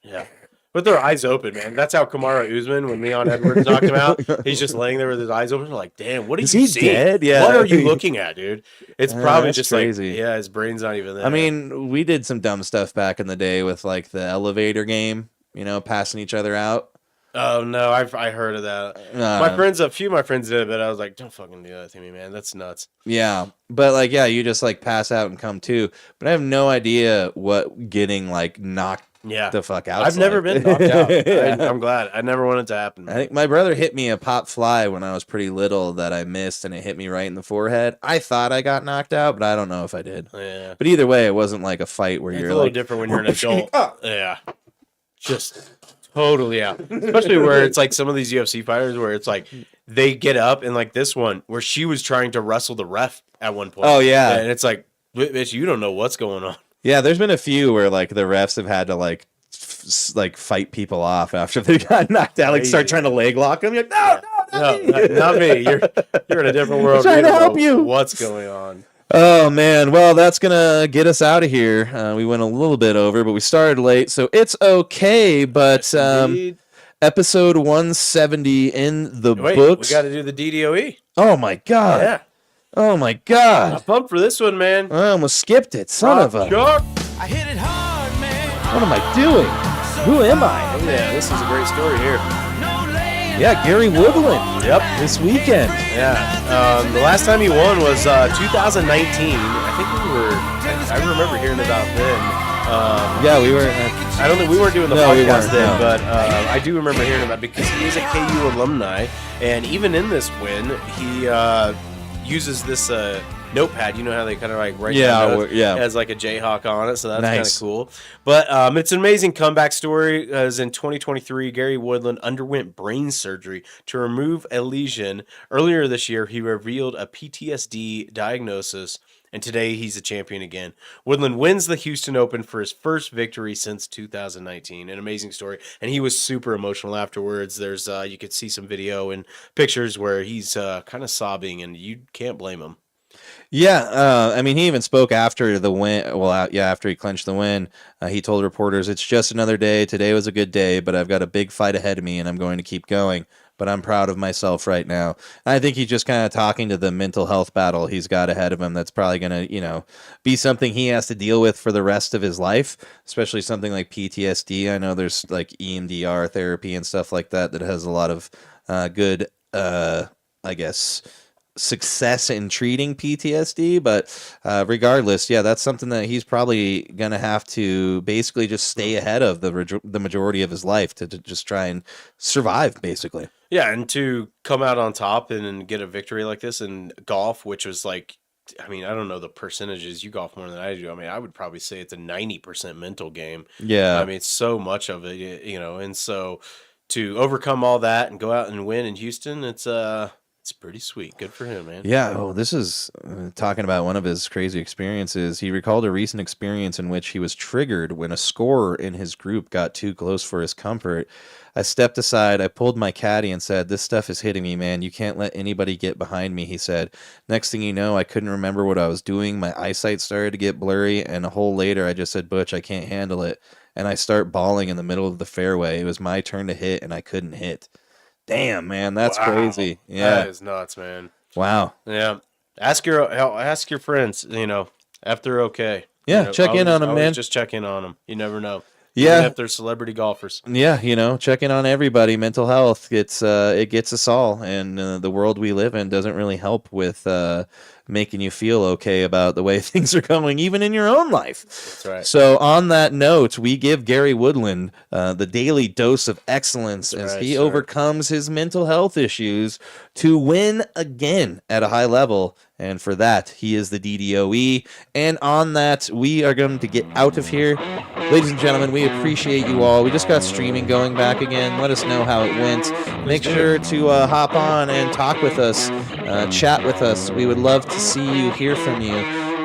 Yeah. With their eyes open, man. That's how Kamaru Usman, when Leon Edwards knocked him out, he's just laying there with his eyes open. We're like, damn, what is he seeing? Dead? Yeah. What are you looking at, dude? It's probably that's just crazy. like, yeah, his brain's not even there. I mean, we did some dumb stuff back in the day with like the elevator game, you know, passing each other out. Oh no, I heard of that. My friends, a few of my friends did it, but I was like, don't fucking do that to me, man. That's nuts. Yeah, but like, yeah, you just like pass out and come to. But I have no idea what getting like knocked the fuck out. I've never been knocked out. I'm glad. I never wanted to happen. I think my brother hit me a pop fly when I was pretty little that I missed, and it hit me right in the forehead. I thought I got knocked out, but I don't know if I did. Yeah. But either way, it wasn't like a fight where It's you're a little like, different when you're an adult. Yeah. Just totally out. Especially where it's like some of these UFC fighters where it's like they get up, and like this one where she was trying to wrestle the ref at one point. Oh, yeah. And it's like, bitch, you don't know what's going on. Yeah, there's been a few where like the refs have had to like fight people off after they got knocked out, like start trying to leg lock them. You're like, no, not me. You're in a different world. I'm trying to help you. What's going on? Oh man, well that's gonna get us out of here. We went a little bit over, but we started late, so it's okay. But episode 170 in the books. We got to do the DDOE. Oh my god. Yeah. Oh my god. I'm pumped for this one, man. I almost skipped it. Son of a. I hit it hard, man. What am I doing? Who am I? Yeah, this is a great story here. Yeah, Gary Woodland. Yep. This weekend. Yeah. The last time he won was 2019. I think I remember hearing about then. Yeah, we were. I don't think we weren't doing the podcast then, no. but I do remember hearing about it because he is a KU alumni, and even in this win, he uses this notepad. You know how they kind of like write down notes? Yeah. It has like a Jayhawk on it, so that's Nice. kind of cool. But it's an amazing comeback story. As in 2023, Gary Woodland underwent brain surgery to remove a lesion. Earlier this year, he revealed a PTSD diagnosis, and today he's a champion again. Woodland wins the Houston Open for his first victory since 2019. An amazing story, and he was super emotional afterwards. There's you could see some video and pictures where he's kind of sobbing, and you can't blame him. Yeah, I mean, he even spoke after the win. Well, after he clinched the win, he told reporters, "It's just another day. Today was a good day, but I've got a big fight ahead of me, and I'm going to keep going. But I'm proud of myself right now." And I think he's just kind of talking to the mental health battle he's got ahead of him. That's probably going to, be something he has to deal with for the rest of his life, especially something like PTSD. I know there's like EMDR therapy and stuff like that has a lot of good, I guess, success in treating PTSD, but regardless, that's something that he's probably gonna have to basically just stay ahead of the majority of his life to just try and survive, basically. Yeah, and to come out on top and get a victory like this in golf, which was like I mean, I don't know the percentages. You golf more than I do. I mean, I would probably say it's a 90% mental game. Yeah. I mean, it's so much of it, and so to overcome all that and go out and win in Houston, it's pretty sweet. Good for him, man. Yeah. Oh, this is talking about one of his crazy experiences. He recalled a recent experience in which he was triggered when a scorer in his group got too close for his comfort. I stepped aside, I pulled my caddy and said, "This stuff is hitting me, man. You can't let anybody get behind me," he said. Next thing you know, I couldn't remember what I was doing. My eyesight started to get blurry, and a hole later, I just said, "Butch, I can't handle it." And I start bawling in the middle of the fairway. It was my turn to hit, and I couldn't hit. Damn, man, that's crazy. Yeah. That is nuts, man. Wow. Yeah. Ask your friends, if they're okay. Yeah, check in on them, man. Just check in on them. You never know. Yeah. Even if they're celebrity golfers. Yeah, check in on everybody. Mental health, it gets us all, and the world we live in doesn't really help with making you feel okay about the way things are going, even in your own life. That's right. So on that note, we give Gary Woodland the daily dose of excellence as he overcomes his mental health issues to win again at a high level. And for that, he is the DDOE. And on that, we are going to get out of here. Ladies and gentlemen, we appreciate you all. We just got streaming going back again. Let us know how it went. Make sure to hop on and talk with us, chat with us. We would love to see you, hear from you.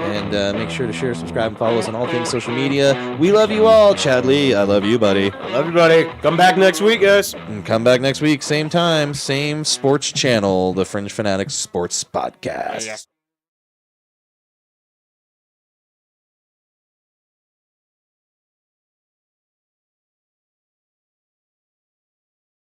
And make sure to share, subscribe, and follow us on all things social media. We love you all. Chad Lee, I love you, buddy. I love you, buddy. Come back next week, guys. And come back next week, same time, same sports channel, the Fringe Fanatics Sports Podcast.